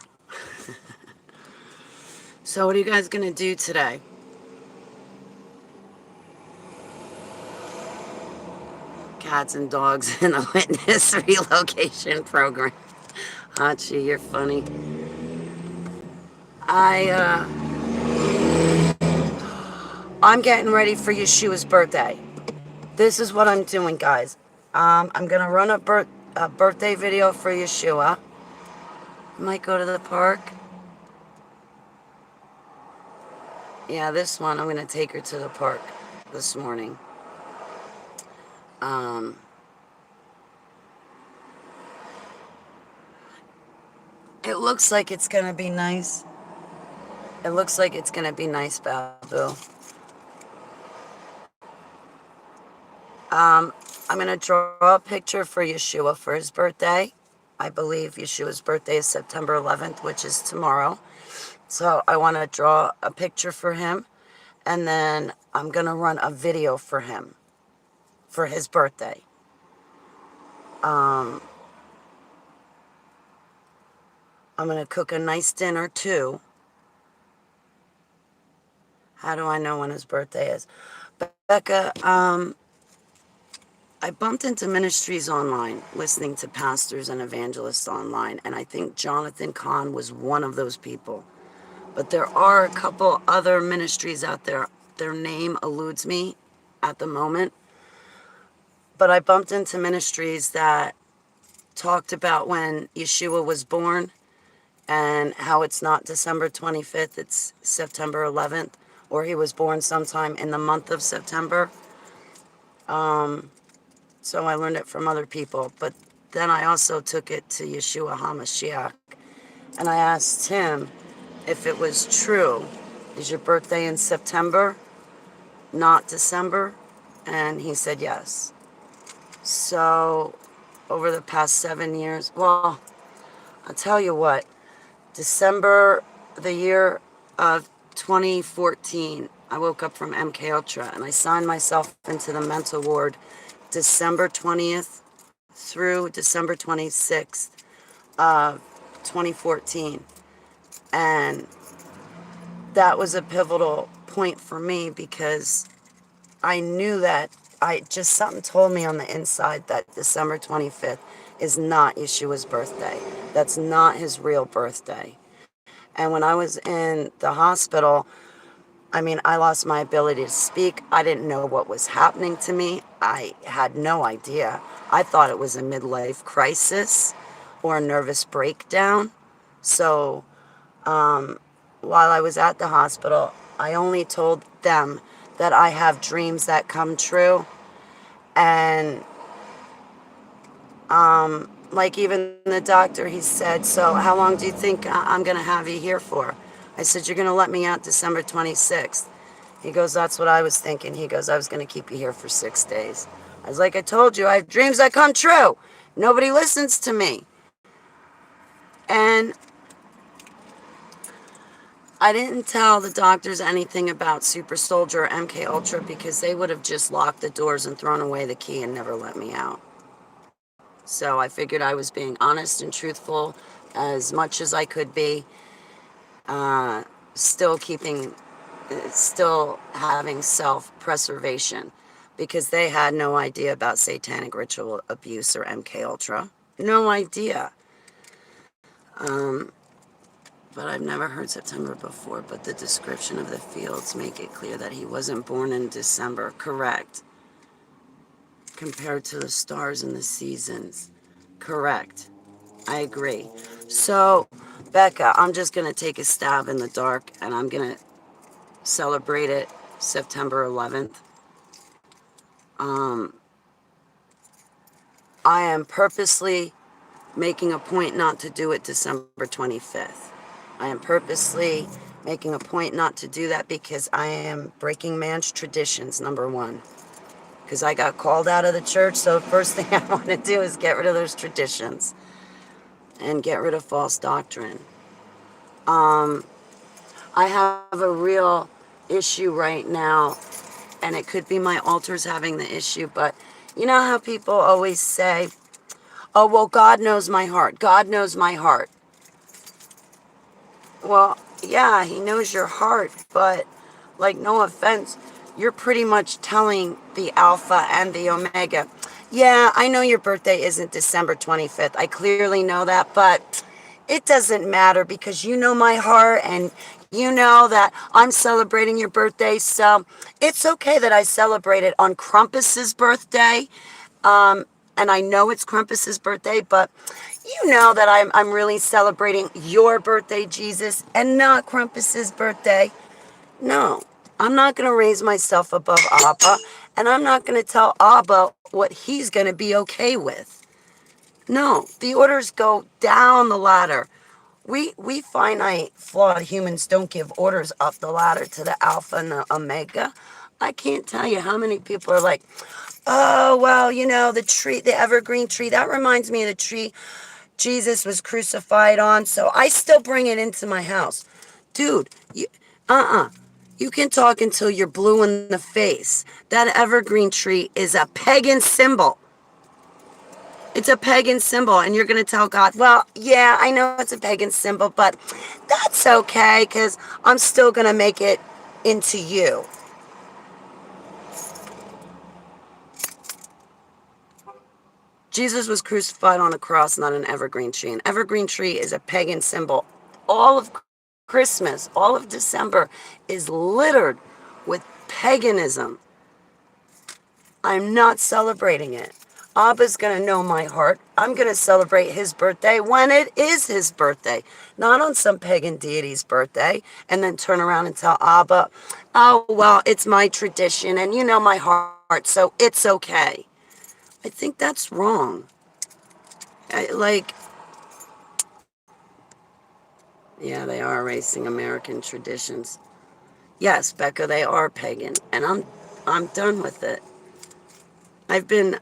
So what are you guys going to do today? Cats and dogs in a witness relocation program. Hachi, you're funny. I'm getting ready for Yeshua's birthday. This is what I'm doing, guys. I'm going to run a birthday video for Yeshua. Might go to the park. Yeah, this one, I'm going to take her to the park this morning. It looks like it's going to be nice. It looks like it's going to be nice, Babu. I'm going to draw a picture for Yeshua for his birthday. I believe Yeshua's birthday is September 11th, which is tomorrow. So I want to draw a picture for him. And then I'm going to run a video for him for his birthday. I'm going to cook a nice dinner, too. How do I know when his birthday is? Becca, I bumped into ministries online, listening to pastors and evangelists online, and I think Jonathan Kahn was one of those people. But there are a couple other ministries out there. Their name eludes me at the moment. But I bumped into ministries that talked about when Yeshua was born and how it's not December 25th, it's September 11th, or he was born sometime in the month of September. So I learned it from other people. But then I also took it to Yeshua HaMashiach. And I asked him if it was true. Is your birthday in September, not December? And he said yes. So over the past 7 years, well, I'll tell you what, December, the year of 2014, I woke up from MK Ultra and I signed myself into the mental ward December 20th through December 26th of 2014. And that was a pivotal point for me because I knew that I just something told me on the inside that December 25th is not Yeshua's birthday. That's not his real birthday. And when I was in the hospital, I mean, I lost my ability to speak. I didn't know what was happening to me. I had no idea. I thought it was a midlife crisis or a nervous breakdown. So while I was at the hospital, I only told them that I have dreams that come true. And like even the doctor, he said, so how long do you think I'm going to have you here for? I said, you're going to let me out December 26th. He goes, that's what I was thinking. He goes, I was going to keep you here for 6 days. I was like, I told you, I have dreams that come true. Nobody listens to me. And I didn't tell the doctors anything about Super Soldier or MK Ultra because they would have just locked the doors and thrown away the key and never let me out. So I figured I was being honest and truthful as much as I could be, still having self-preservation because they had no idea about satanic ritual abuse or MK Ultra. No idea. But I've never heard September before, but the description of the fields make it clear that he wasn't born in December. Correct. Compared to the stars and the seasons. Correct. I agree. So, Becca, I'm just going to take a stab in the dark, and I'm going to celebrate it September 11th. I am purposely making a point not to do it December 25th. I am purposely making a point not to do that because I am breaking man's traditions, number one. Because I got called out of the church, so the first thing I want to do is get rid of those traditions and get rid of false doctrine. I have a real issue right now, and it could be my altars having the issue, but you know how people always say, oh, well, God knows my heart. God knows my heart. Well, yeah, he knows your heart, but, like, no offense, you're pretty much telling the Alpha and the Omega, yeah, I know your birthday isn't December 25th. I clearly know that, but it doesn't matter because you know my heart and you know that I'm celebrating your birthday, so it's okay that I celebrate it on Krampus's birthday. And I know it's Krampus's birthday, but you know that I'm really celebrating your birthday, Jesus, and not Krampus's birthday. No, I'm not going to raise myself above Abba, and I'm not going to tell Abba what he's going to be okay with. No, the orders go down the ladder. We finite, flawed humans don't give orders up the ladder to the Alpha and the Omega. I can't tell you how many people are like, oh, well, you know, the tree, the evergreen tree, that reminds me of the tree Jesus was crucified on, so I still bring it into my house. Dude, you can talk until you're blue in the face. That evergreen tree is a pagan symbol. It's a pagan symbol, and you're going to tell God, well, yeah, I know it's a pagan symbol, but that's okay, because I'm still going to make it into you. Jesus was crucified on a cross, not an evergreen tree. An evergreen tree is a pagan symbol. All of Christmas, all of December is littered with paganism. I'm not celebrating it. Abba's going to know my heart. I'm going to celebrate his birthday when it is his birthday, not on some pagan deity's birthday, and then turn around and tell Abba, oh, well, it's my tradition, and you know my heart, so it's okay. I think that's wrong. Yeah, they are erasing American traditions. Yes, Becca, they are pagan, and I'm done with it. I've been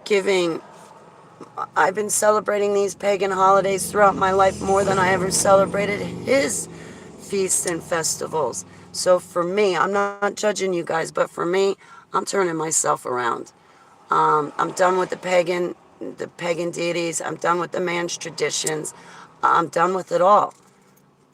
giving I've been celebrating these pagan holidays throughout my life more than I ever celebrated his feasts and festivals. So for me, I'm not judging you guys, but for me, I'm turning myself around. I'm done with the pagan deities. I'm done with the man's traditions. I'm done with it all.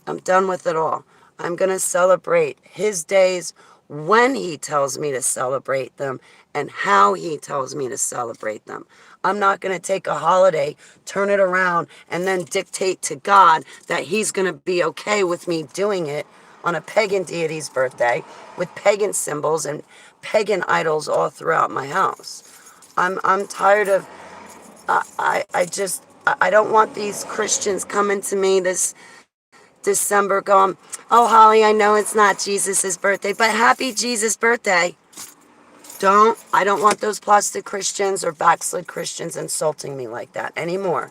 I'm done with it all. I'm going to celebrate his days when he tells me to celebrate them, and how he tells me to celebrate them. I'm not going to take a holiday, turn it around, and then dictate to God that he's going to be okay with me doing it on a pagan deity's birthday with pagan symbols and pagan idols all throughout my house. I'm tired of, I don't want these Christians coming to me this December going, oh, Holly, I know it's not Jesus's birthday, but happy Jesus birthday. I don't want those plastic Christians or backslid Christians insulting me like that anymore.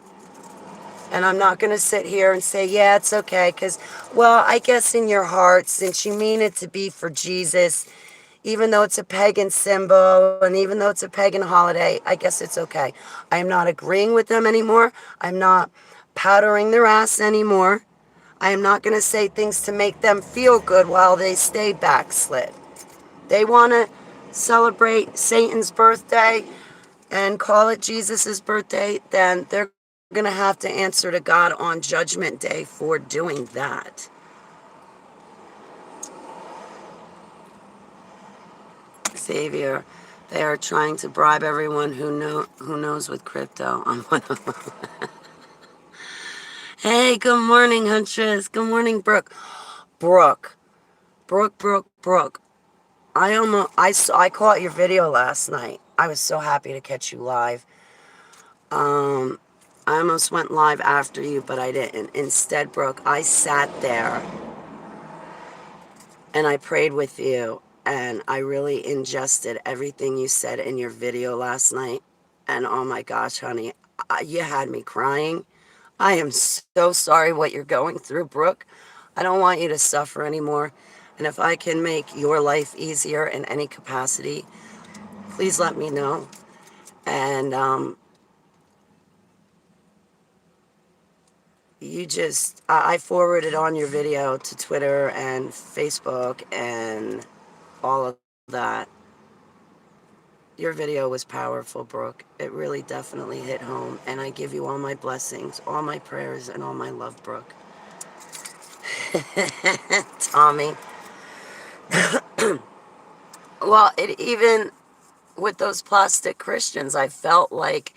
And I'm not going to sit here and say, yeah, it's okay, because, well, I guess in your heart, since you mean it to be for Jesus, even though it's a pagan symbol and even though it's a pagan holiday, I guess it's okay. I am not agreeing with them anymore. I'm not powdering their ass anymore. I am not going to say things to make them feel good while they stay backslid. They want to celebrate Satan's birthday and call it Jesus's birthday, then they're going to have to answer to God on Judgment Day for doing that. Xavier, they are trying to bribe everyone who knows with crypto. I'm one of them. Hey, good morning, Huntress. Good morning, Brooke. Brooke. I caught your video last night. I was so happy to catch you live. I almost went live after you, but I didn't. Instead, Brooke, I sat there and I prayed with you, and I really ingested everything you said in your video last night. And oh my gosh, honey, you had me crying. I am so sorry what you're going through, Brooke. I don't want you to suffer anymore. And if I can make your life easier in any capacity, please let me know. And I forwarded on your video to Twitter and Facebook and all of that. Your video was powerful, Brooke. It really definitely hit home. And I give you all my blessings, all my prayers, and all my love, Brooke. Tommy. Well, even with those plastic Christians, I felt like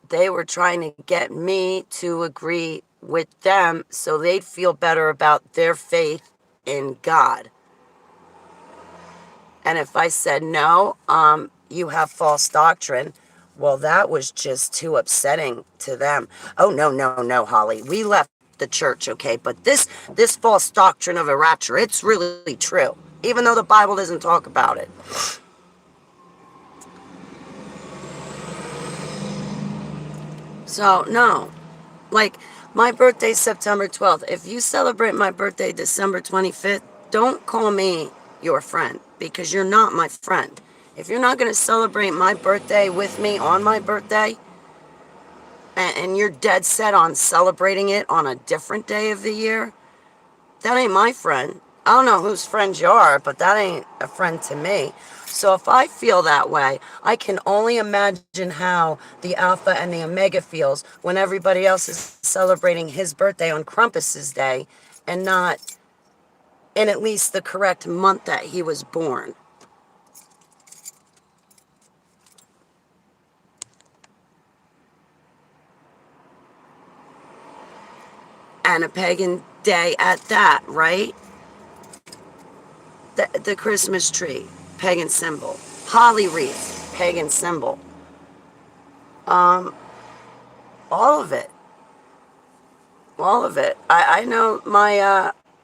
they were trying to get me to agree with them so they'd feel better about their faith in God. And if I said, no, you have false doctrine, well, that was just too upsetting to them. Oh, no, Holly. We left the church, okay? But this false doctrine of a rapture, it's really true, even though the Bible doesn't talk about it. So, no. Like, my birthday's September 12th. If you celebrate my birthday December 25th, don't call me your friend, because you're not my friend. If you're not going to celebrate my birthday with me on my birthday, and you're dead set on celebrating it on a different day of the year, that ain't my friend. I don't know whose friend you are, but that ain't a friend to me. So if I feel that way, I can only imagine how the Alpha and the Omega feels when everybody else is celebrating his birthday on Krampus's day and not in at least the correct month that he was born. And a pagan day at that, right? The Christmas tree, pagan symbol. Holly wreath, pagan symbol. All of it. All of it. I know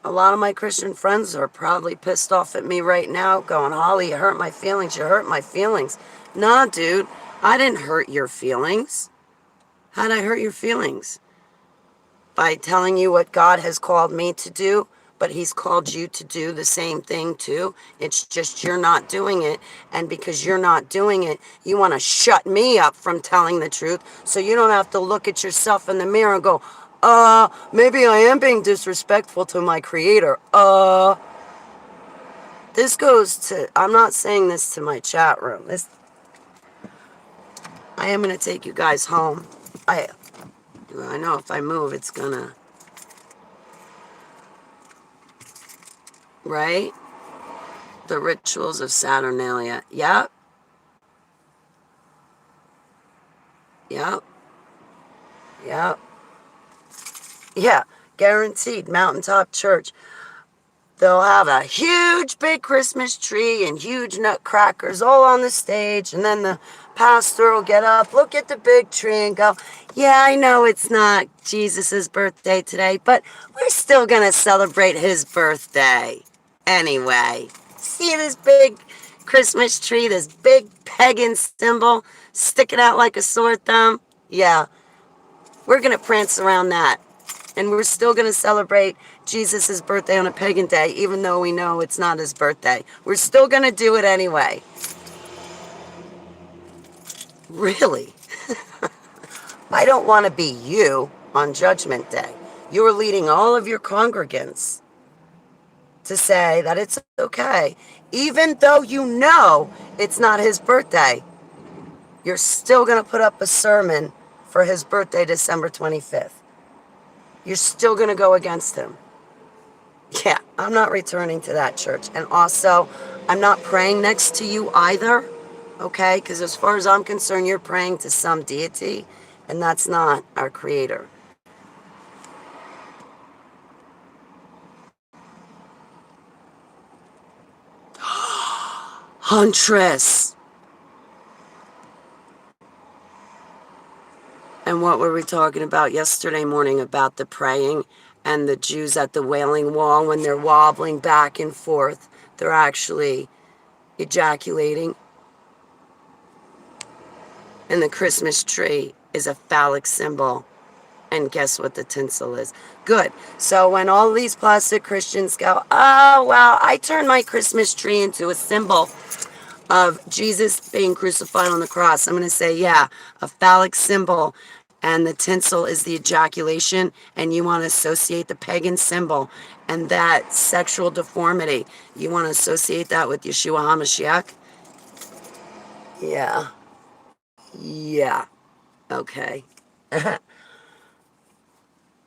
a lot of my Christian friends are probably pissed off at me right now going, Holly, you hurt my feelings. You hurt my feelings. Nah, dude, I didn't hurt your feelings. How'd I hurt your feelings? By telling you what God has called me to do, but he's called you to do the same thing too. It's just you're not doing it. And because you're not doing it, you want to shut me up from telling the truth so you don't have to look at yourself in the mirror and go, maybe I am being disrespectful to my creator. This goes to, I'm not saying this to my chat room. I am going to take you guys home. I know if I move, it's going to, right? The rituals of Saturnalia. Yep. Yep. Yep. Yeah. Guaranteed. Mountaintop Church. They'll have a huge big Christmas tree and huge nutcrackers all on the stage. And then the pastor will get up, look at the big tree and go, yeah, I know it's not Jesus's birthday today, but we're still going to celebrate his birthday anyway. See this big Christmas tree, this big pagan symbol sticking out like a sore thumb? Yeah, we're going to prance around that. And we're still going to celebrate Jesus' birthday on a pagan day, even though we know it's not his birthday. We're still going to do it anyway. Really? I don't want to be you on Judgment Day. You're leading all of your congregants to say that it's okay. Even though you know it's not his birthday, you're still going to put up a sermon for his birthday, December 25th. You're still going to go against him. Yeah, I'm not returning to that church. And also, I'm not praying next to you either, okay? Because as far as I'm concerned, you're praying to some deity, and that's not our Creator. Huntress! And what were we talking about yesterday morning about the praying and the Jews at the Wailing Wall when they're wobbling back and forth? They're actually ejaculating. And the Christmas tree is a phallic symbol. And guess what the tinsel is? Good. So when all these plastic Christians go, oh, well, I turned my Christmas tree into a symbol of Jesus being crucified on the cross, I'm going to say, yeah, a phallic symbol, and the tinsel is the ejaculation, and you want to associate the pagan symbol and that sexual deformity. You want to associate that with Yeshua HaMashiach? Yeah. Yeah. Okay.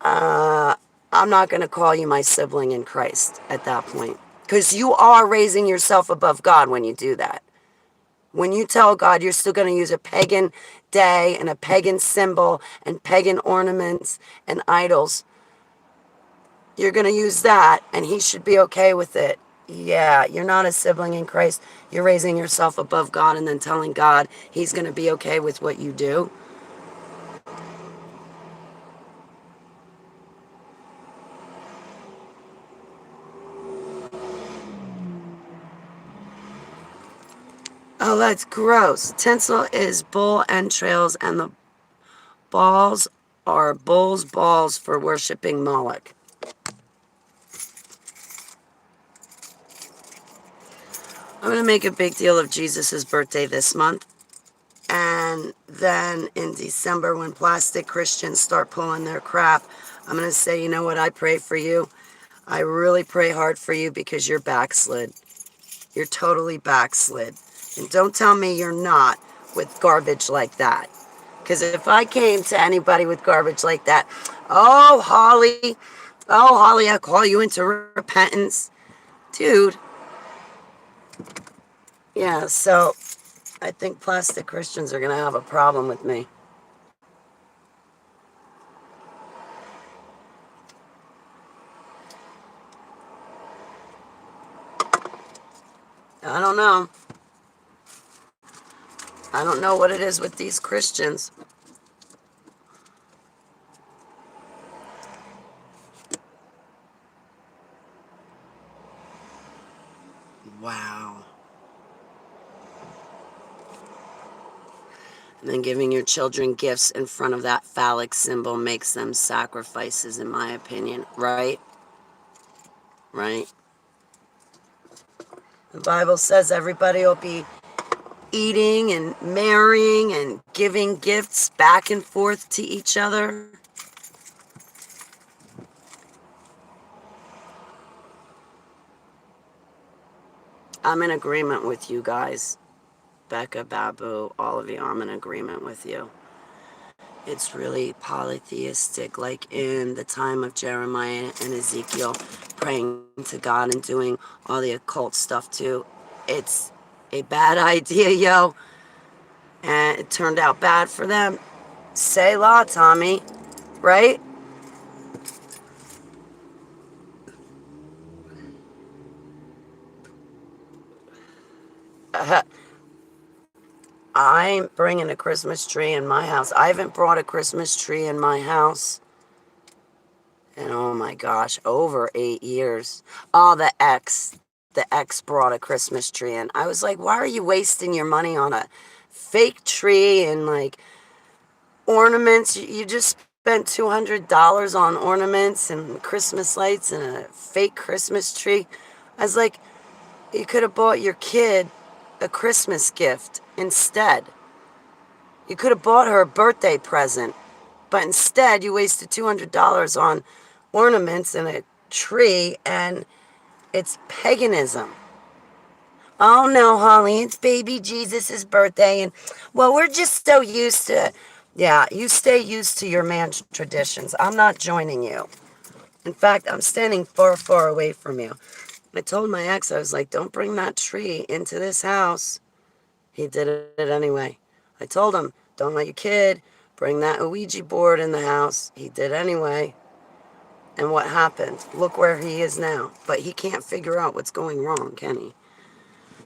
I'm not going to call you my sibling in Christ at that point, because you are raising yourself above God when you do that. When you tell God you're still going to use a pagan day and a pagan symbol and pagan ornaments and idols, you're going to use that, and he should be okay with it. Yeah, you're not a sibling in Christ. You're raising yourself above God and then telling God he's going to be okay with what you do. Oh, that's gross. Tinsel is bull entrails, and the balls are bull's balls for worshiping Moloch. I'm going to make a big deal of Jesus' birthday this month. And then in December, when plastic Christians start pulling their crap, I'm going to say, you know what, I pray for you. I really pray hard for you because you're backslid. You're totally backslid. And don't tell me you're not with garbage like that. Because if I came to anybody with garbage like that, oh, Holly, I call you into repentance. Dude. Yeah, so I think plastic Christians are going to have a problem with me. I don't know. I don't know what it is with these Christians. Wow. And then giving your children gifts in front of that phallic symbol makes them sacrifices, in my opinion. Right? Right? The Bible says everybody will be eating and marrying and giving gifts back and forth to each other. I'm in agreement with you guys. Becca, Babu, all of you, I'm in agreement with you. It's really polytheistic, like in the time of Jeremiah and Ezekiel, praying to God and doing all the occult stuff too. It's a bad idea, yo. And it turned out bad for them. Say la, Tommy. Right? I'm bringing a Christmas tree in my house. I haven't brought a Christmas tree in my house in, oh my gosh, over 8 years. Oh, the ex brought a Christmas tree in. I was like, why are you wasting your money on a fake tree and like ornaments? You just spent $200 on ornaments and Christmas lights and a fake Christmas tree. I was like, you could have bought your kid a Christmas gift instead. You could have bought her a birthday present, but instead you wasted $200 on ornaments and a tree, and it's paganism. Oh no, Holly, it's baby Jesus' birthday, and well, we're just so used to. Yeah, you stay used to your man's traditions. I'm not joining you. In fact, I'm standing far, far away from you. I told my ex, I was like, don't bring that tree into this house. He did it anyway. I told him, don't let your kid bring that Ouija board in the house. He did anyway. And what happened? Look where he is now. But he can't figure out what's going wrong, can he?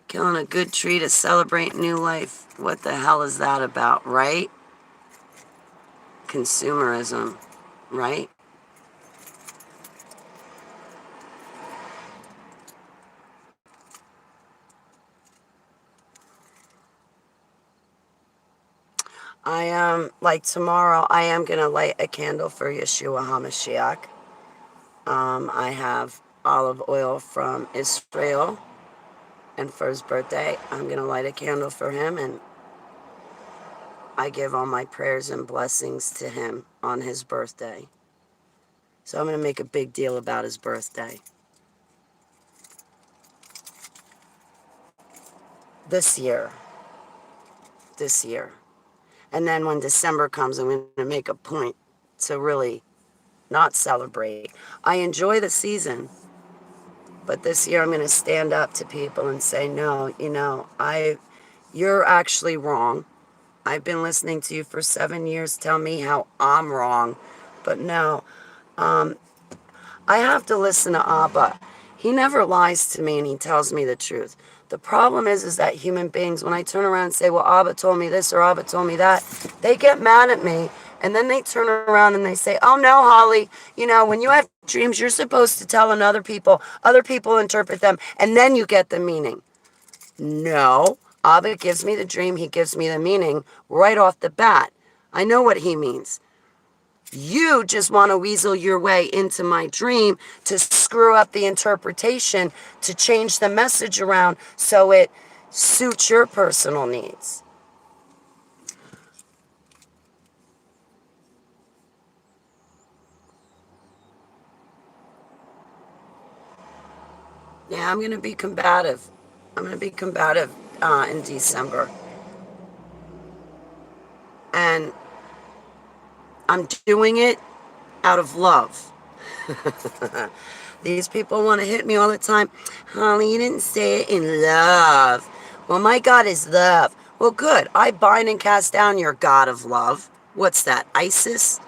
Killing a good tree to celebrate new life. What the hell is that about, right? Consumerism, right? Like tomorrow, I am going to light a candle for Yeshua HaMashiach. I have olive oil from Israel. And for his birthday, I'm going to light a candle for him, and I give all my prayers and blessings to him on his birthday. So I'm going to make a big deal about his birthday. This year. This year. And then when December comes, I'm going to make a point to really not celebrate. I enjoy the season, but this year I'm going to stand up to people and say, no, you're actually wrong. I've been listening to you for 7 years. Tell me how I'm wrong. But no, I have to listen to Abba. He never lies to me, and he tells me the truth. The problem is that human beings, when I turn around and say, well, Abba told me this or Abba told me that, they get mad at me. And then they turn around and they say, oh no, Holly, when you have dreams, you're supposed to tell other people interpret them, and then you get the meaning. No, Abba gives me the dream, he gives me the meaning right off the bat. I know what he means. You just want to weasel your way into my dream to screw up the interpretation, to change the message around so it suits your personal needs. Yeah, I'm going to be combative. I'm going to be combative in December. And I'm doing it out of love. These people want to hit me all the time. Holly, you didn't say it in love. Well, my God is love. Well, good. I bind and cast down your God of love. What's that? Isis?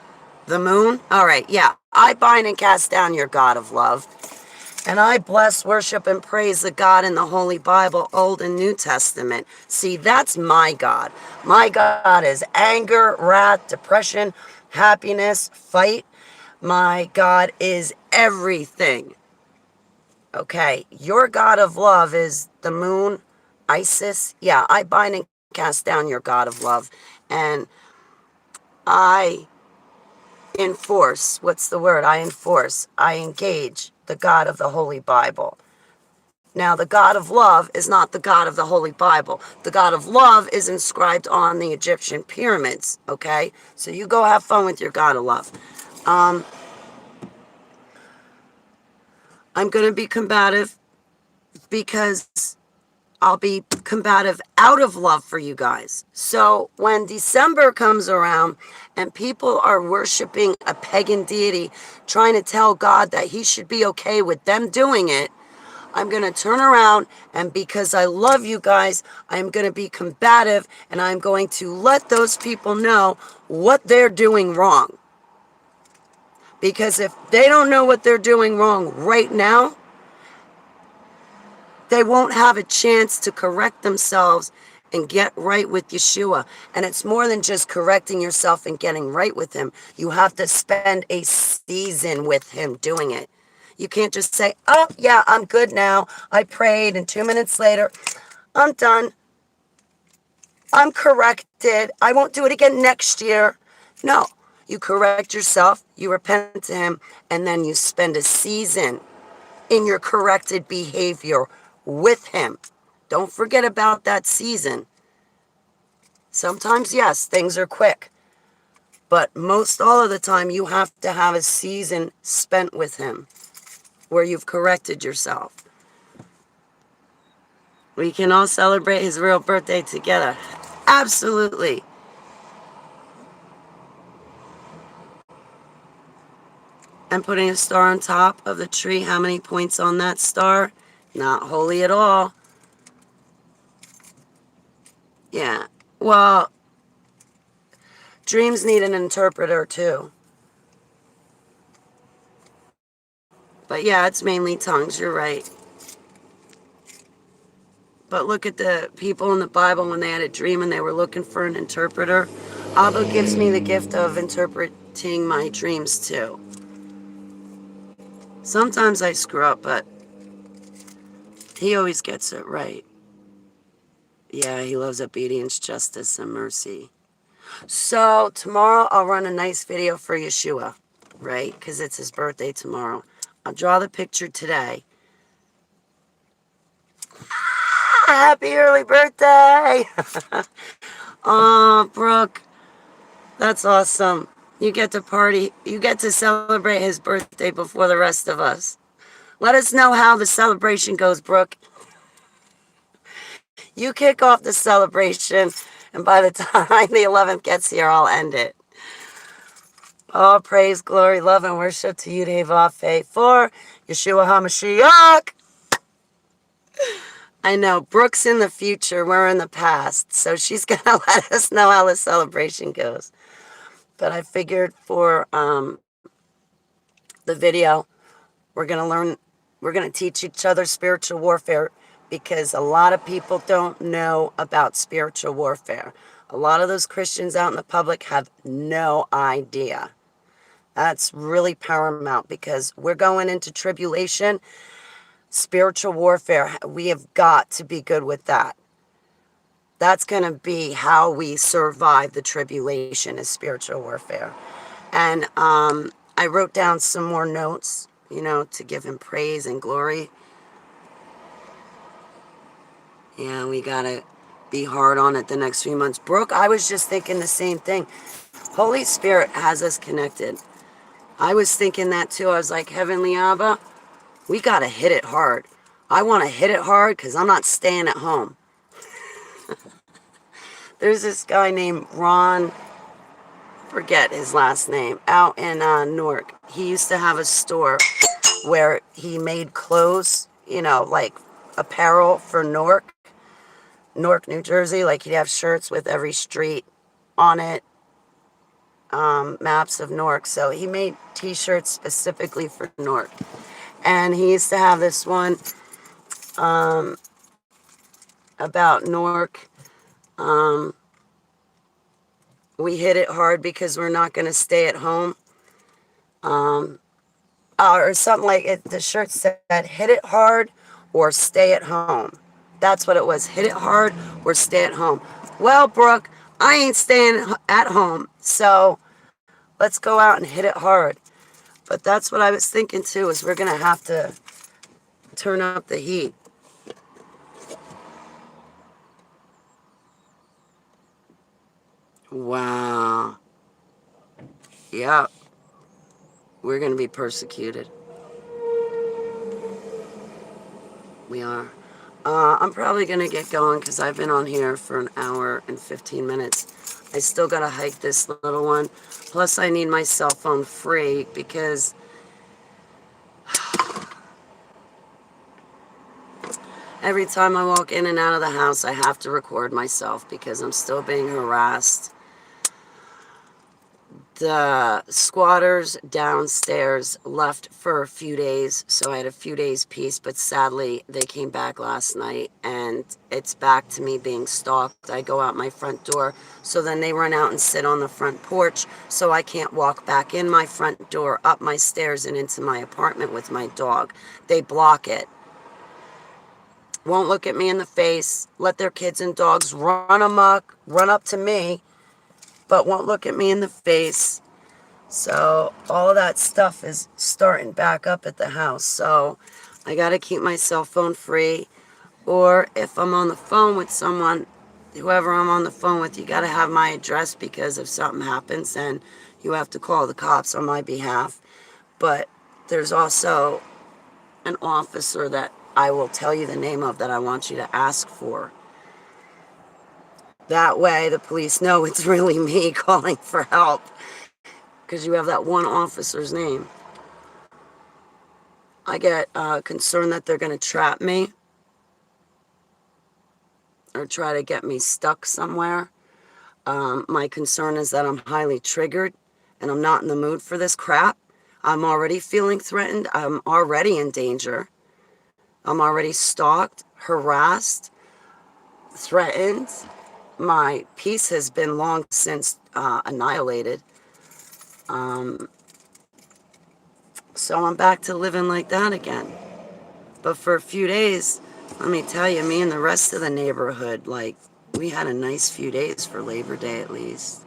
The moon? All right, yeah. I bind and cast down your God of love. And I bless, worship, and praise the God in the Holy Bible, Old and New Testament. See, that's my God. My God is anger, wrath, depression, happiness, fight. My God is everything. Okay, your God of love is the moon, Isis. Yeah, I bind and cast down your God of love. And I enforce, what's the word? I engage the God of the Holy Bible. Now, the God of love is not the God of the Holy Bible. The God of love is inscribed on the Egyptian pyramids, okay? So you go have fun with your God of love. I'm going to be combative because I'll be combative out of love for you guys. So when December comes around and people are worshiping a pagan deity, trying to tell God that he should be okay with them doing it, I'm going to turn around, and because I love you guys, I'm going to be combative, and I'm going to let those people know what they're doing wrong. Because if they don't know what they're doing wrong right now, they won't have a chance to correct themselves and get right with Yeshua. And it's more than just correcting yourself and getting right with him. You have to spend a season with him doing it. You can't just say, oh, yeah, I'm good now. I prayed, and 2 minutes later, I'm done. I'm corrected. I won't do it again next year. No, you correct yourself, you repent to him, and then you spend a season in your corrected behavior with him. Don't forget about that season. Sometimes, yes, things are quick, but most all of the time you have to have a season spent with him where you've corrected yourself. We can all celebrate his real birthday together. Absolutely. And putting a star on top of the tree, how many points on that star? Not holy at all. Yeah. Well, dreams need an interpreter too. But yeah, it's mainly tongues, you're right. But look at the people in the Bible when they had a dream and they were looking for an interpreter. Abba gives me the gift of interpreting my dreams too. Sometimes I screw up, but he always gets it right. Yeah, he loves obedience, justice, and mercy. So tomorrow I'll run a nice video for Yeshua, right? Because it's his birthday tomorrow. I'll draw the picture today. Happy early birthday! Oh, Brooke, that's awesome. You get to party. You get to celebrate his birthday before the rest of us. Let us know how the celebration goes, Brooke. You kick off the celebration, and by the time the 11th gets here, I'll end it. All praise, glory, love, and worship to you, Vafe, for Yeshua HaMashiach. I know, Brooke's in the future, we're in the past, so she's going to let us know how the celebration goes. But I figured for the video, we're going to teach each other spiritual warfare, because a lot of people don't know about spiritual warfare. A lot of those Christians out in the public have no idea. That's really paramount, because we're going into tribulation. Spiritual warfare, we have got to be good with that. That's going to be how we survive the tribulation, is spiritual warfare. And I wrote down some more notes, to give him praise and glory. Yeah, we got to be hard on it the next few months. Brooke, I was just thinking the same thing. Holy Spirit has us connected. I was thinking that too. I was like, Heavenly Abba, we got to hit it hard. I want to hit it hard because I'm not staying at home. There's this guy named Ron, forget his last name, out in Newark. He used to have a store where he made clothes, like apparel for Newark, New Jersey. Like, he'd have shirts with every street on it, maps of Newark. So he made t-shirts specifically for Newark. And he used to have this one about Newark. We hit it hard because we're not going to stay at home. Or something like it. The shirt said, hit it hard or stay at home. That's what it was. Hit it hard or stay at home. Well, Brooke, I ain't staying at home. So let's go out and hit it hard. But that's what I was thinking too, is we're going to have to turn up the heat. Wow. Yeah. We're going to be persecuted. We are. I'm probably going to get going because I've been on here for an hour and 15 minutes. I still got to hike this little one. Plus, I need my cell phone free because every time I walk in and out of the house, I have to record myself because I'm still being harassed. The squatters downstairs left for a few days, so I had a few days peace, but sadly they came back last night and it's back to me being stalked. I go out my front door, so then they run out and sit on the front porch, so I can't walk back in my front door, up my stairs and into my apartment with my dog. They block it. Won't look at me in the face, let their kids and dogs run amok, run up to me, but won't look at me in the face. So all that stuff is starting back up at the house. So I got to keep my cell phone free. Or if I'm on the phone with someone, whoever I'm on the phone with, you got to have my address because if something happens, then you have to call the cops on my behalf. But there's also an officer that I will tell you the name of that I want you to ask for. That way the police know it's really me calling for help because you have that one officer's name. I get concerned that they're going to trap me or try to get me stuck somewhere. My concern is that I'm highly triggered and I'm not in the mood for this crap. I'm already feeling threatened. I'm already in danger. I'm already stalked, harassed, threatened. My peace has been long since annihilated. So I'm back to living like that again. But for a few days, let me tell you, me and the rest of the neighborhood, like, we had a nice few days for Labor Day at least.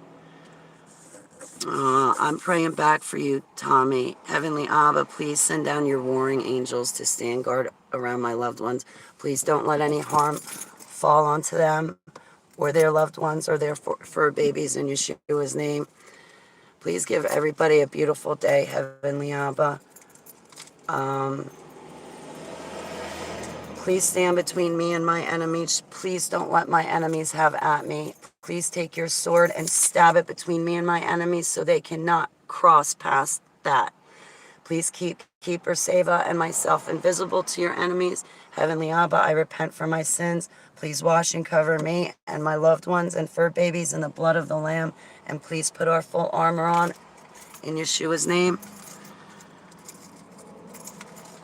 I'm praying back for you, Tommy. Heavenly Abba, please send down your warring angels to stand guard around my loved ones. Please don't let any harm fall onto them or their loved ones or their fur babies in Yeshua's name. Please give everybody a beautiful day, Heavenly Abba. Please stand between me and my enemies. Please don't let my enemies have at me. Please take your sword and stab it between me and my enemies so they cannot cross past that. Please keep Urseva and myself invisible to your enemies. Heavenly Abba, I repent for my sins. Please wash and cover me and my loved ones and fur babies in the blood of the Lamb. And please put our full armor on in Yeshua's name.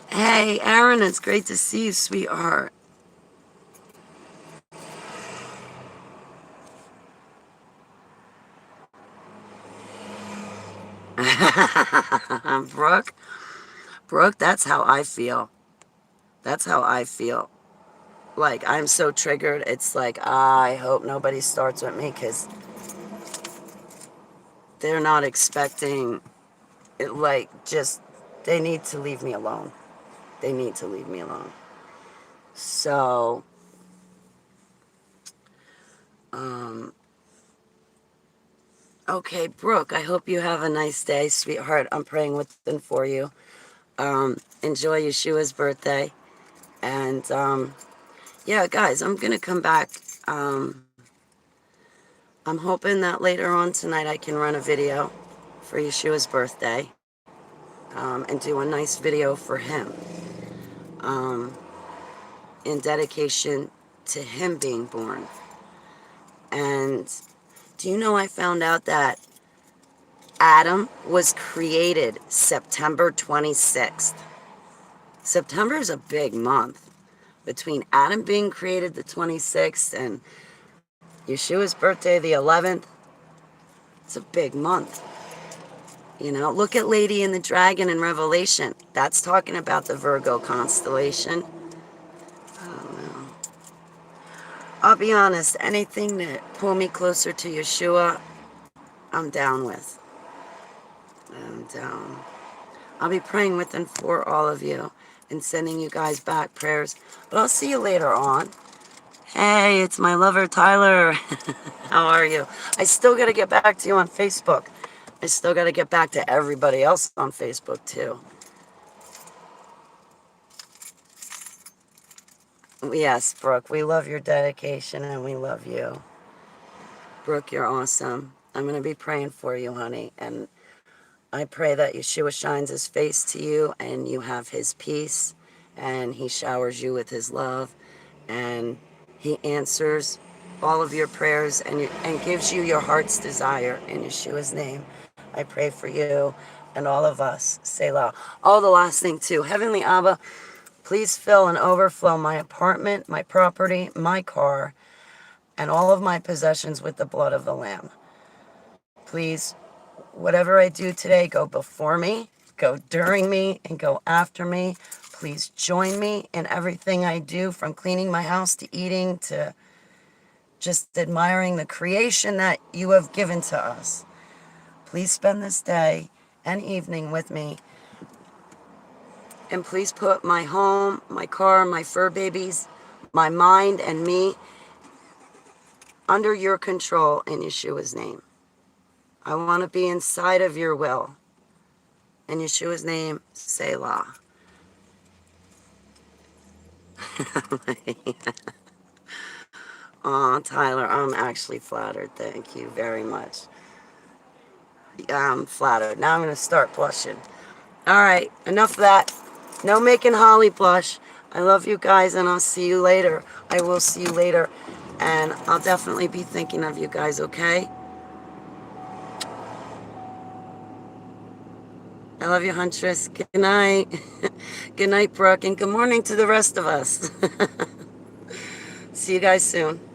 Hey, Aaron, it's great to see you, sweetheart. Brooke, that's how I feel. That's how I feel. Like, I'm so triggered. It's like, I hope nobody starts with me because they're not expecting it. Like, just, they need to leave me alone. They need to leave me alone. So, okay, Brooke, I hope you have a nice day, sweetheart. I'm praying with and for you. Enjoy Yeshua's birthday. And, yeah, guys, I'm going to come back. I'm hoping that later on tonight I can run a video for Yeshua's birthday and do a nice video for him in dedication to him being born. And do you know I found out that Adam was created September 26th? September is a big month. Between Adam being created the 26th and Yeshua's birthday the 11th, it's a big month. You know, look at Lady and the Dragon in Revelation. That's talking about the Virgo constellation. I don't know. I'll be honest, anything that pull me closer to Yeshua, I'm down with. I'm down. I'll be praying with and for all of you and sending you guys back prayers. But I'll see you later on. Hey, it's my lover, Tyler. How are you? I still got to get back to you on Facebook. I still got to get back to everybody else on Facebook, too. Yes, Brooke, we love your dedication and we love you. Brooke, you're awesome. I'm going to be praying for you, honey. And I pray that Yeshua shines his face to you and you have his peace and he showers you with his love and he answers all of your prayers and gives you your heart's desire in Yeshua's name. I pray for you and all of us. Selah. Oh, the last thing too. Heavenly Abba, please fill and overflow my apartment, my property, my car, and all of my possessions with the blood of the Lamb. Please, whatever I do today, go before me, go during me, and go after me. Please join me in everything I do, from cleaning my house to eating to just admiring the creation that you have given to us. Please spend this day and evening with me. And please put my home, my car, my fur babies, my mind, and me under your control in Yeshua's name. I want to be inside of your will. In Yeshua's name, Selah. Oh, Tyler, I'm actually flattered. Thank you very much. I'm flattered. Now I'm going to start blushing. All right, enough of that. No making Holly blush. I love you guys, and I'll see you later. I will see you later, and I'll definitely be thinking of you guys, okay? I love you, Huntress. Good night. Good night, Brooke, and good morning to the rest of us. See you guys soon.